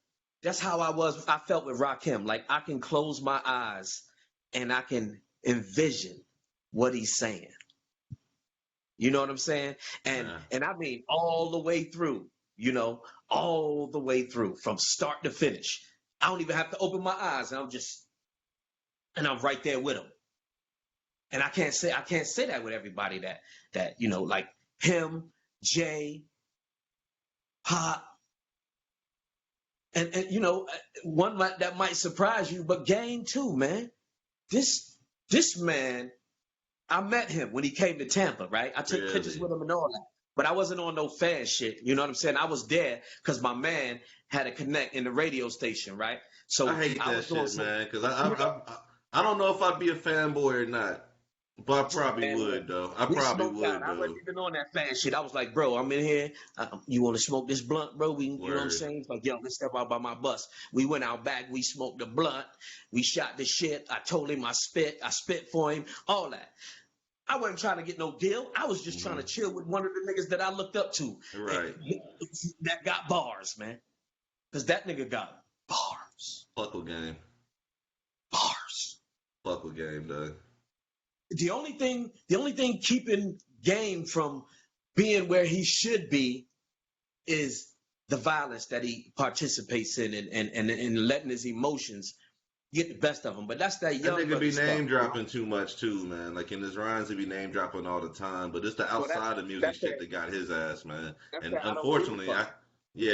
that's how I felt with Rakim. Like, I can close my eyes and I can envision what he's saying. You know what I'm saying? And I mean all the way through, all the way through from start to finish. I don't even have to open my eyes, and I'm right there with him. And I can't say that with everybody that like him, Jay, Pop, and one that might surprise you, but Game too, man. This man, I met him when he came to Tampa, right? I took pictures with him and all that. But I wasn't on no fan shit. You know what I'm saying? I was there because my man had a connect in the radio station, right? So I hate that shit, man, because I don't know if I'd be a fanboy or not. But I probably would, though. I wasn't even on that fan shit. I was like, bro, I'm in here. You want to smoke this blunt, bro? You know what I'm saying? It's like, yo, let's step out by my bus. We went out back. We smoked the blunt. We shot the shit. I told him I spit for him, all that. I wasn't trying to get no deal. I was just trying to chill with one of the niggas that I looked up to. Right. That got bars, man. Because that nigga got bars. Buckle game. Bars. Buckle game, Doug. The only thing keeping Game from being where he should be is the violence that he participates in and letting his emotions get the best of him. But that's that young That nigga brother be stuff. name dropping too much too, man. Like in his rhymes, he be name dropping all the time. But it's the So outside of music that's shit that got his ass, man. that's And that I don't give a unfortunately, fuck.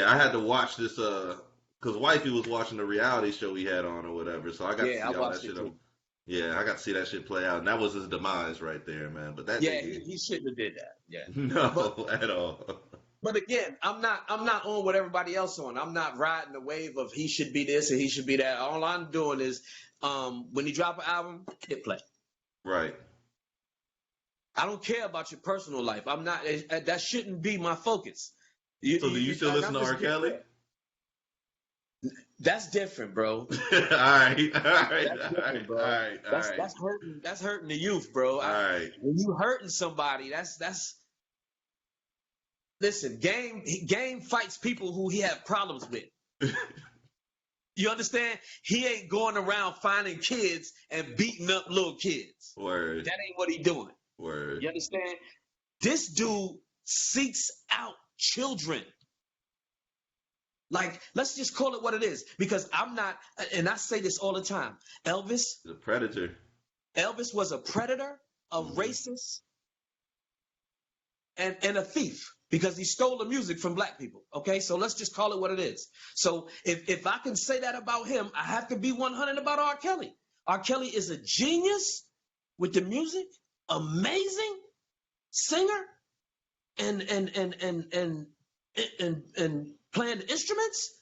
I had to watch this because wifey was watching the reality show he had on or whatever, so I got to Yeah, I see all that watched it shit. too. Yeah, I got to see that shit play out, and that was his demise right there, man. But that Yeah, nigga, he shouldn't have did that. Yeah. no, at all. But again, I'm not on what everybody else on. I'm not riding the wave of he should be this and he should be that. All I'm doing is when he drop an album, hit play. Right. I don't care about your personal life. I'm not. That shouldn't be my focus. So do you still listen to R. Kelly? That's different, bro. all right, all right, That's all different, right, bro. all right, all right. That's hurting. That's hurting the youth, bro. All right. When you hurting somebody, that's. Listen, game fights people who he have problems with. You understand? He ain't going around finding kids and beating up little kids. Word. That ain't what he doing. Word. You understand? This dude seeks out children. Like, let's just call it what it is. Because I'm not, and I say this all the time. Elvis The Predator. was a predator, a racist, and a thief. Because he stole the music from black people. Okay, so let's just call it what it is. So if I can say that about him, I have to be 100 about R. Kelly. R. Kelly is a genius with the music, amazing singer, and playing the instruments,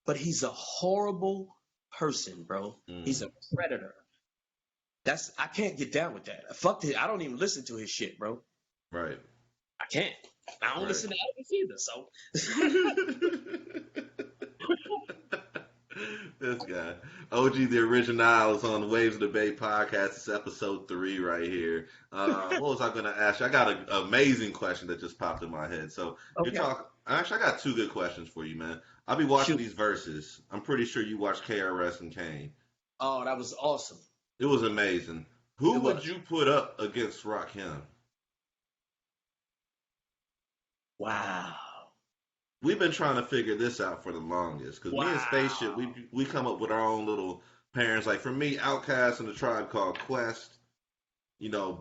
but he's a horrible person, bro. He's a predator. I can't get down with that. Fuck it. I don't even listen to his shit, bro. Right. I can't. I don't listen to Elvis either, so. This guy. OG the Original is on the Waves of the Bay podcast. It's episode 3 right here. What was I going to ask you? I got an amazing question that just popped in my head. So Okay. Actually, I got 2 good questions for you, man. I'll be watching these verses. I'm pretty sure you watched KRS and Kane. Oh, that was awesome. It was amazing. Who would you put up against Rakim? Wow. We've been trying to figure this out for the longest because me and Spaceship, we come up with our own little parents. Like for me, Outkast and the Tribe Called Quest,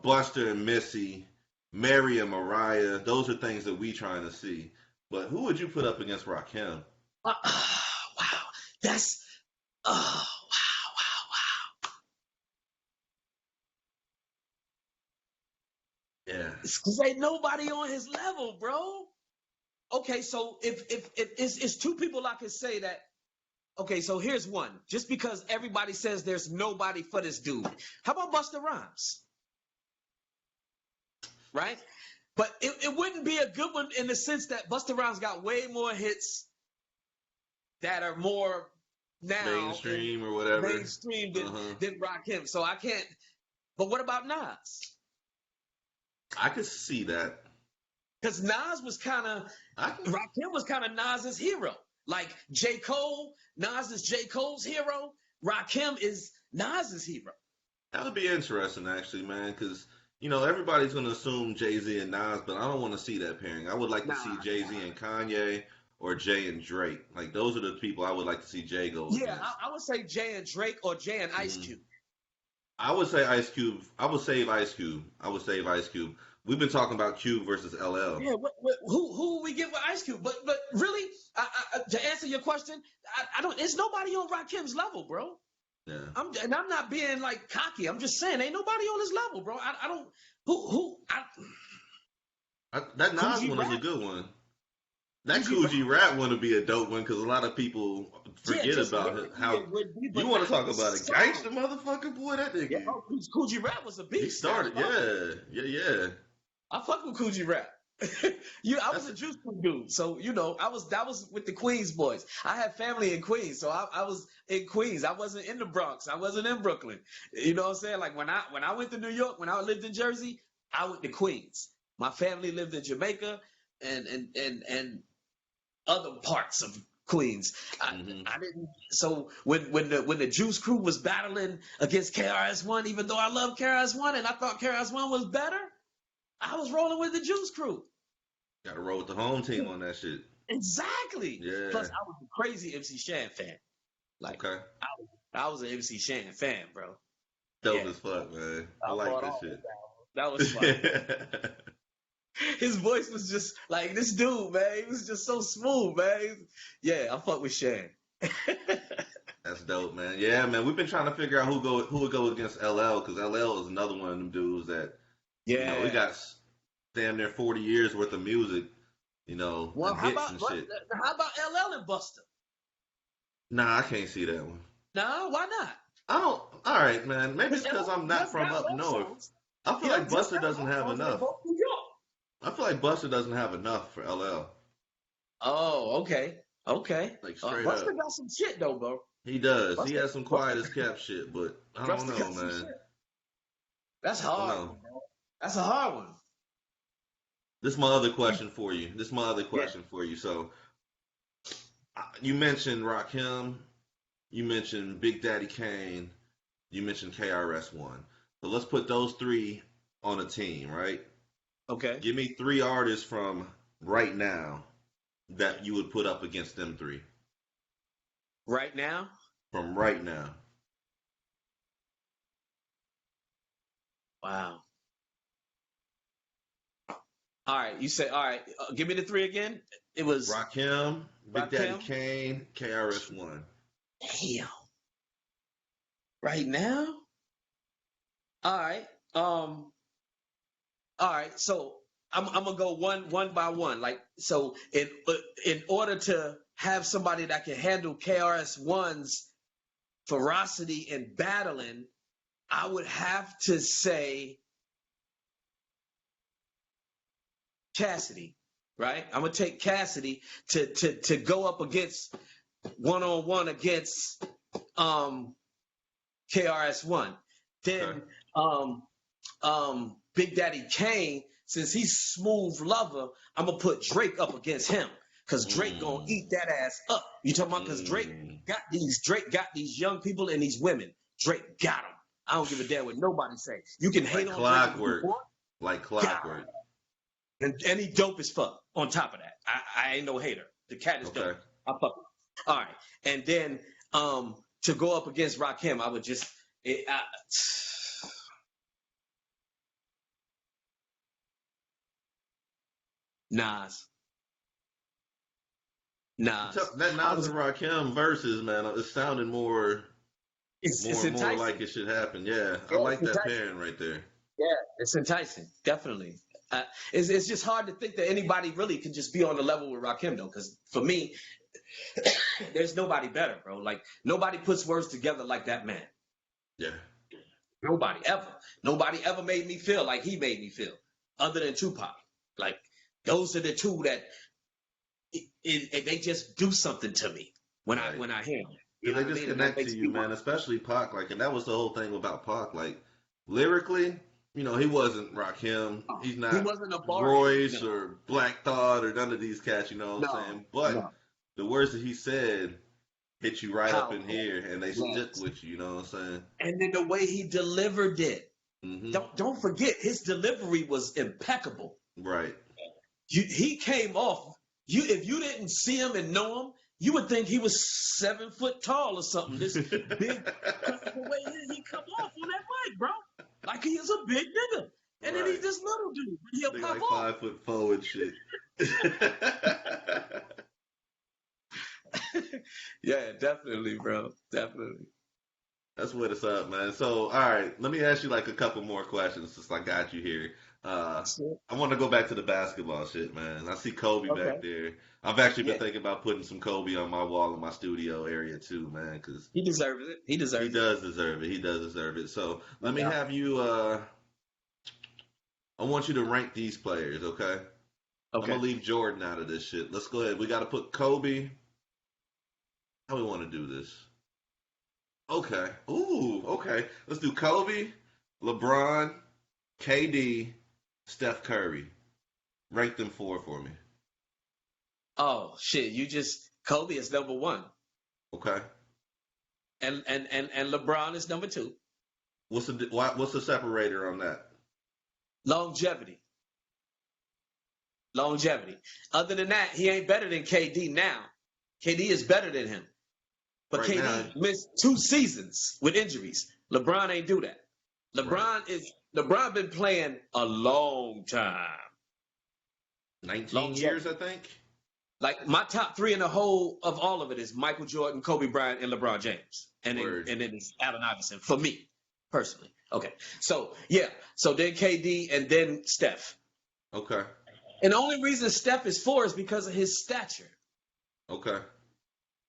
Buster and Missy, Mary and Mariah. Those are things that we trying to see. But who would you put up against Rakim? Wow. That's wow. Yeah. Because ain't nobody on his level, bro. Okay, so if it's 2 people I can say that. Okay, so here's one. Just because everybody says there's nobody for this dude. How about Busta Rhymes? Right? But it wouldn't be a good one in the sense that Busta Rhymes got way more hits that are more now mainstream or whatever. Mainstream than Rakim. So I can't. But what about Nas? I could see that. Because Nas was kind of, Rakim was kind of Nas's hero. Like J. Cole, Nas is J. Cole's hero. Rakim is Nas's hero. That would be interesting, actually, man, because, everybody's going to assume Jay-Z and Nas, but I don't want to see that pairing. I would like to see Jay-Z and Kanye or Jay and Drake. Like, those are the people I would like to see Jay go against. Yeah, I would say Jay and Drake or Jay and Ice Cube. I would say Ice Cube. I would save Ice Cube. We've been talking about Cube versus LL. Yeah, who we get with Ice Cube? But really, to answer your question, I don't. It's nobody on Rakim's level, bro. Yeah. I'm not being like cocky. I'm just saying, ain't nobody on his level, bro. I don't. That Nas Coogee one Rap? is a good one. That Coogee Rap one would be a dope one because a lot of people forget about it. How you want to talk about a gangster motherfucker, boy? That nigga. Yeah, Coogee Rap was a beast. He started, yeah. I fuck with Coogee Rap. I was a Juice Crew dude, so that was with the Queens boys. I had family in Queens, so I was in Queens. I wasn't in the Bronx. I wasn't in Brooklyn. You know what I'm saying? Like when I went to New York, when I lived in Jersey, I went to Queens. My family lived in Jamaica and other parts of Queens. I didn't. So when the Juice Crew was battling against KRS-One, even though I love KRS-One and I thought KRS-One was better, I was rolling with the Juice Crew. Got to roll with the home team on that shit. Exactly. Yeah. Plus, I was a crazy MC Shan fan. Like, Okay. I was an MC Shan fan, bro. Dope Yeah. as fuck, man. I I like bought that all shit. that was fun. His voice was just like this dude, man. He was just so smooth, man. Yeah, I fuck with Shan. That's dope, man. Yeah, man. We've been trying to figure out who would go against LL because LL is another one of them dudes that he Yeah. got damn near 40 years worth of music, Well, and hits and shit. how about LL and Buster? Nah, I can't see that one. Nah, why not? I don't. All right, man. Maybe it's because I'm not Just from got up love north. songs. I feel like Just Buster got doesn't love have songs and they enough. both New York. I feel like Buster doesn't have enough for LL. Oh, okay. Okay. Like straight Buster up. got some shit though, bro. He does. He Buster- has some quiet as kept shit, but I don't Buster know, got some man. shit. That's I don't hard, know. bro. That's a hard one. This is my other question for you. So, you mentioned Rakim, you mentioned Big Daddy Kane, you mentioned KRS-One. So let's put those three on a team, right? Okay. Give me three artists from right now that you would put up against them three. Right now? From right now. Wow. All right. You say, all right, give me the three again. It was Rakim, Big Daddy Rakim? Kane, KRS-One. Damn. Right now? All right. All right. So I'm gonna go one by one. Like so, in order to have somebody that can handle KRS-One's ferocity and battling, I would have to say Cassidy. Right? I'm gonna take Cassidy to go up against one-on-one against KRS-One. Then Big Daddy Kane, since he's smooth lover, I'm gonna put Drake up against him. Cause Drake gonna eat that ass up. You talking about? Cause Drake got these young people and these women. Drake got them. I don't give a damn what nobody say. You can hate Like on Drake if you clockwork. want. Like clockwork. And he dope as fuck. On top of that, I ain't no hater. The cat is dope. I fuck with him. All right, and then to go up against Rakim, I would just Nas. That Nas and Rakim versus, man, it sounded more enticing. like it should happen. Yeah, I like that pairing right there. Yeah, it's enticing, definitely. It's just hard to think that anybody really can just be on the level with Rakim though, because for me, there's nobody better, bro. Like nobody puts words together like that man. Yeah. Nobody ever made me feel like he made me feel, other than Tupac. Like those are the two that they just do something to me when I hear them. Yeah, they just connect to you, man. Especially Pac, like, and that was the whole thing about Pac. Like, lyrically, he wasn't Rakim. He's not. He wasn't a Royce or Black Thought or none of these cats. You know what I'm saying? But the words that he said hit you right up in here, and they stick with you. You know what I'm saying? And then the way he delivered it. Mm-hmm. Don't forget, his delivery was impeccable. Right. He came off. If you didn't see him and know him, you would think he was 7 foot tall or something. This big, the way he come off on that mic, bro, like he is a big nigga, and then he's this little dude. He'll pop like off. 5'4" and shit. Yeah, definitely, bro. Definitely. That's what it's up, man. So, all right, let me ask you like a couple more questions since I got you here. I want to go back to the basketball shit, man. I see Kobe back there. I've actually been thinking about putting some Kobe on my wall in my studio area too, man, because he deserves it. He does deserve it. So let me have you. I want you to rank these players, okay? I'm gonna leave Jordan out of this shit. Let's go ahead. We got to put Kobe. How we want to do this? Okay. Ooh, okay. Let's do Kobe, LeBron, KD, Steph Curry. Rank them four for me. Oh shit! Kobe is number 1. Okay. And LeBron is number 2. What's the 'What's the separator on that? Longevity. Longevity. Other than that, he ain't better than KD now. KD is better than him. But Right KD now, missed 2 seasons with injuries. LeBron ain't do that. LeBron been playing a long time. 19 years, I think. Like my top 3 in the whole of all of it is Michael Jordan, Kobe Bryant, and LeBron James, and then it's Allen Iverson for me personally. Okay, so yeah, so then KD and then Steph. Okay. And the only reason Steph is 4 is because of his stature. Okay.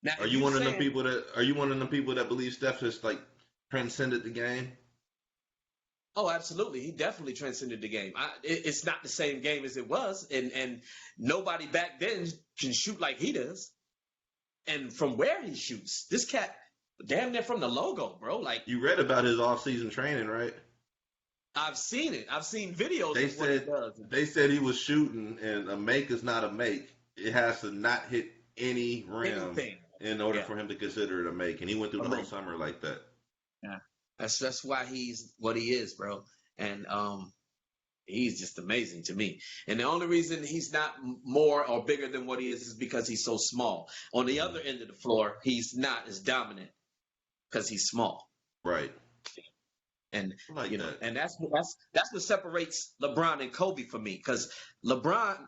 Now, Are you one of the people that believe Steph has like transcended the game? Oh, absolutely. He definitely transcended the game. It's not the same game as it was, and nobody back then can shoot like he does. And from where he shoots, this cat, damn near from the logo, bro. Like You read about his off-season training, right? I've seen it. I've seen videos They of what he said does. they said he was shooting, and a make is not a make. It has to not hit any rim Anything. in order for him to consider it a make. And he went through the whole make. summer like that. Yeah. That's why he's what he is, bro. And he's just amazing to me. And the only reason he's not more or bigger than what he is because he's so small. On the other end of the floor, he's not as dominant because he's small. Right. And Like you know, that. and that's what separates LeBron and Kobe for me. Because LeBron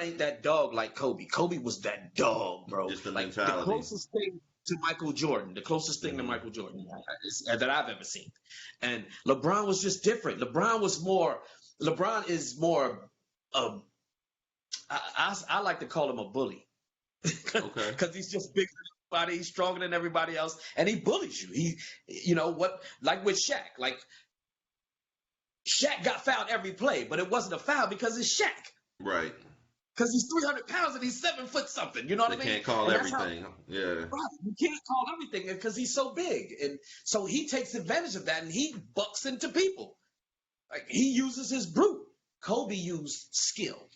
ain't that dog like Kobe. Kobe was that dog, bro. Just the like mentality. the closest thing to Michael Jordan, to Michael Jordan that I've ever seen. And LeBron was just different. LeBron is more I like to call him a bully. Okay. Because he's just bigger than everybody, he's stronger than everybody else, and he bullies you. Like with Shaq. Like Shaq got fouled every play, but it wasn't a foul because it's Shaq. Right. Because he's 300 pounds and he's 7 foot something. You know what I mean? They can't call And everything. Yeah. Right. You can't call everything because he's so big. And so he takes advantage of that and he bucks into people. Like he uses his brute. Kobe used skill.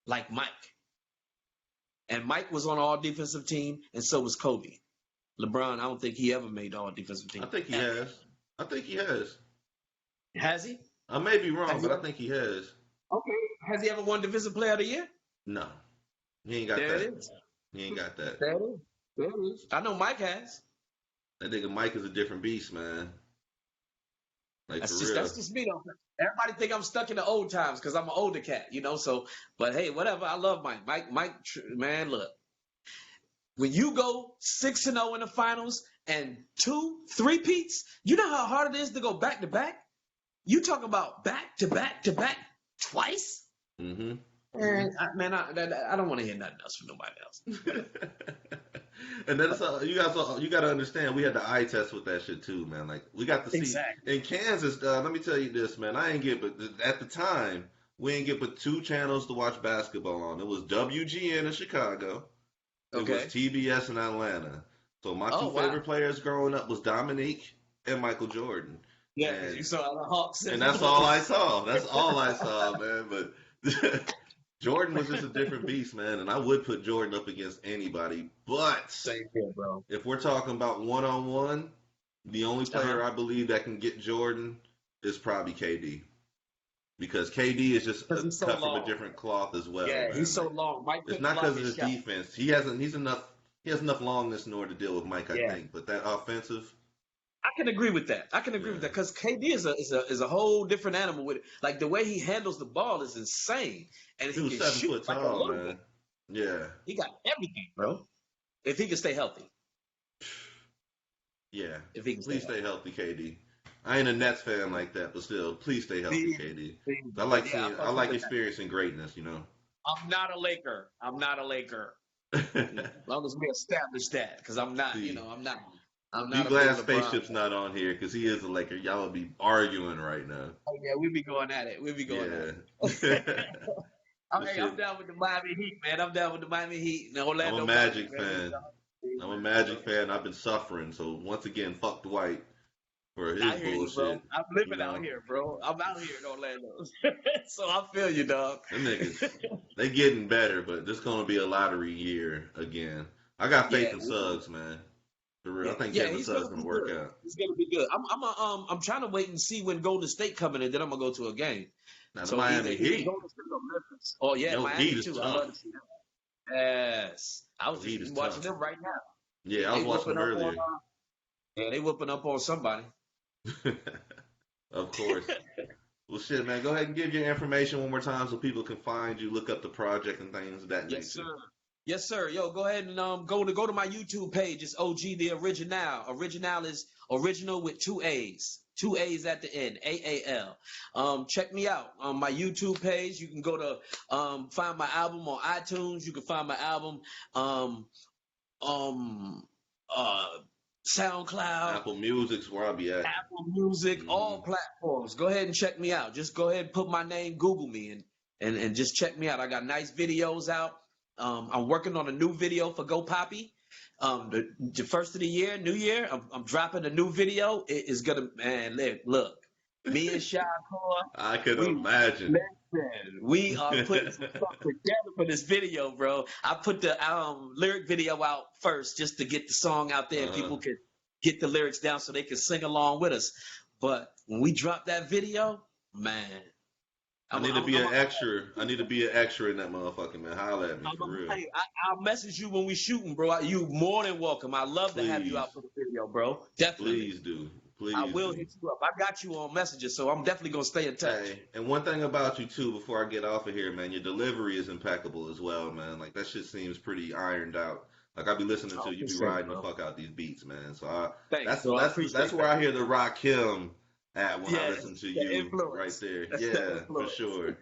Like Mike. And Mike was on all defensive team, and so was Kobe. LeBron, I don't think he ever made all defensive team. I think he has. Has he? I may be wrong, but I think he has. Okay. Has he ever won Defensive Player of the Year? No. He ain't got There that. it is. He ain't got that. There it is. There it is. I know Mike has. That nigga Mike is a different beast, man. Like That's for just real. that's just me though. Everybody think I'm stuck in the old times because I'm an older cat, you know. So, but hey, whatever. I love Mike. Mike, man, look. When you go 6-0 in the finals and 2-3 peats, you know how hard it is to go back to back. You talk about back to back to back twice. Mm-hmm. And I don't want to hear nothing else from nobody else. And that's you got to understand. We had the eye test with that shit too, man. Like we got to see Exactly. in Kansas. Let me tell you this, man. I ain't get, but at the time we ain't get but 2 channels to watch basketball on. It was WGN in Chicago. It was TBS in Atlanta. So my two favorite players growing up was Dominique and Michael Jordan. Yeah, and you saw the Hawks. And that's all I saw. That's all I saw, man. But Jordan was just a different beast, man. And I would put Jordan up against anybody. But same here, bro. If we're talking about one-on-one, the only player I believe that can get Jordan is probably KD. Because KD is just cut from a different cloth as well. Yeah, man. he's so long. Mike it's not because of his defense. He has enough longness in order to deal with Mike, I think. But that offensive, I can agree with that. Because KD is a whole different animal with it. Like the way he handles the ball is insane, and he was can 7 shoot foot like tall, man. Yeah, he got everything, bro. If he can stay healthy. Yeah. If he can please stay healthy, KD. I ain't a Nets fan like that, but still, please stay healthy, KD. I like experiencing greatness, you know. I'm not a Laker. As long as we establish that, because I'm not, I'm not. You glad Spaceship's not on here, because he is a Laker. Y'all will be arguing right now. Oh, yeah, we be going at it. Okay, I'm down with the Miami Heat, man. I'm down with the Miami Heat. Orlando. I'm a Magic fan. I'm a Magic fan. I've been suffering. So once again, fuck Dwight for his bullshit. Bro. I'm living out here, bro. I'm out here in Orlando. So I feel you, dog. Them niggas, they getting better, but this gonna be a lottery year again. I got faith in Suggs, man. For real. I think Kevin Suggs gonna work out. He's gonna be good. I'm trying to wait and see when Golden State coming in, then I'm gonna go to a game. Now the So Miami either Heat. Golden State or Memphis. Oh yeah, Yo, Miami Heat is too. I tough. love to see them. Yes, I was Heat is just watching tough. them right now. Yeah, I was They watching whooping them up on. earlier. Yeah, they whooping up on somebody. Of course. Well, shit, man. Go ahead and give your information one more time so people can find you, look up the project and things of that Yes, nature. sir. Yes, sir. Yo, go ahead and go to my YouTube page. It's OG the Original. Original is original with 2 A's. 2 A's at the end. AAL. Check me out on my YouTube page. You can go to find my album on iTunes. You can find my album SoundCloud. Apple Music's where I'll be at. Apple Music, all platforms. Go ahead and check me out. Just go ahead and put my name, Google me, and just check me out. I got nice videos out. I'm working on a new video for Go Poppy. The first of the year, New Year, I'm dropping a new video. It is gonna, man, look. Me and Shah I can imagine. Listen, we are putting some stuff together for this video, bro. I put the lyric video out first just to get the song out there and people could get the lyrics down so they can sing along with us. But when we drop that video, man. I need to be an extra. I need to be an extra in that motherfucking, man. Holla at me, for real. I'll message you when we shooting, bro. You more than welcome. I love to have you out for the video, bro. Definitely. Please do. Please. I will hit you up. I got you on Messenger, so I'm definitely gonna stay in touch. Hey, and one thing about you too, before I get off of here, man, your delivery is impeccable as well, man. Like that shit seems pretty ironed out. Like I be listening to you be riding the fuck out these beats, man. So that's where I hear the Rakim at when I listen to you influence. right there. Yeah, for sure.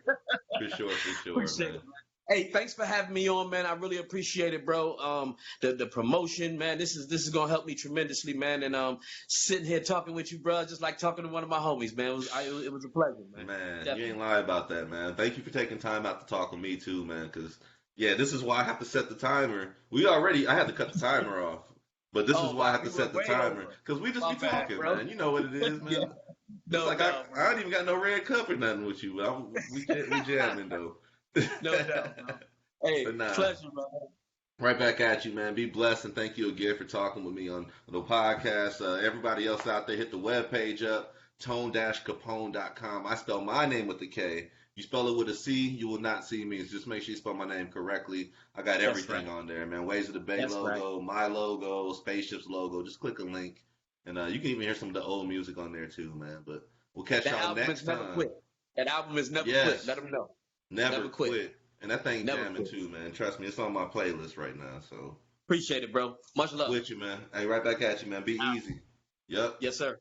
Appreciate man. it, man. Hey, thanks for having me on, man. I really appreciate it, bro. The promotion, man. This is gonna help me tremendously, man. And sitting here talking with you, bro, just like talking to one of my homies, man. It was a pleasure, man. Man, Definitely. you ain't lie about that, man. Thank you for taking time out to talk with me too, man. Because this is why I have to set the timer. I had to cut the timer off, but this is why I have to set the timer because we just be talking, man. You know what it is, man. Yeah. No, like I don't even got no red cup or nothing with you. We jamming though. No doubt, bro. Hey, pleasure, man. Right back at you, man. Be blessed, and thank you again for talking with me on the podcast. Everybody else out there, hit the webpage up, tone-capone.com. I spell my name with a K. You spell it with a C, you will not see me. Just make sure you spell my name correctly. I got everything on there, man. Ways of the Bay logo, my logo, Spaceships logo. Just click a link, and you can even hear some of the old music on there too, man. But we'll catch y'all next time. That album is never quit. Let them know. Never quit. And that thing jamming too, man. Trust me, it's on my playlist right now. So appreciate it, bro. Much love. With you, man. Hey, right back at you, man. Be easy. Yep. Yes, sir.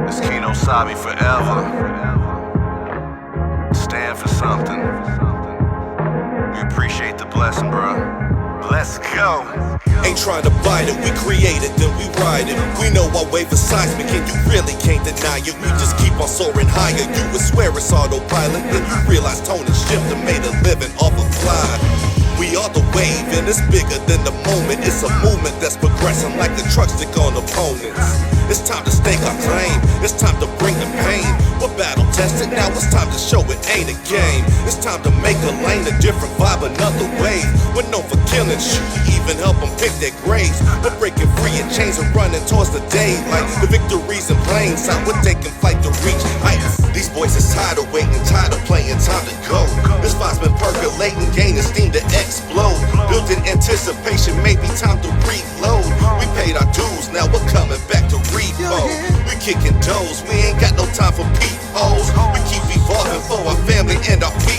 It's Kino Sabi forever. Stand for something. We appreciate the blessing, bro. Let's go. Ain't trying to bite it, we create it, then we ride it. We know our wave is seismic and you really can't deny it. We just keep on soaring higher. You would swear it's autopilot, then you realize tone and shift and made a living off of fly. We are the wave and it's bigger than the moment. It's a movement that's progressing like a truck stick on opponents. It's time to stake our claim. It's time to bring the pain. We're battle tested, now it's time to show it ain't a game. It's time to make a lane, a different vibe, another way. We're known for killing, shoot, even help them pick their graves. We're breaking free and chains and running towards the day. Like the victories in plain sight, we're taking flight to reach heights. These boys is tired of waiting, tired of playing, time to go. This vibe's been percolating, gaining steam to explode. Built in anticipation, maybe time to reload. We paid our dues, now we're coming back to repo. We kicking doors, we ain't got no time for peepholes. We keep evolving for our family and our people.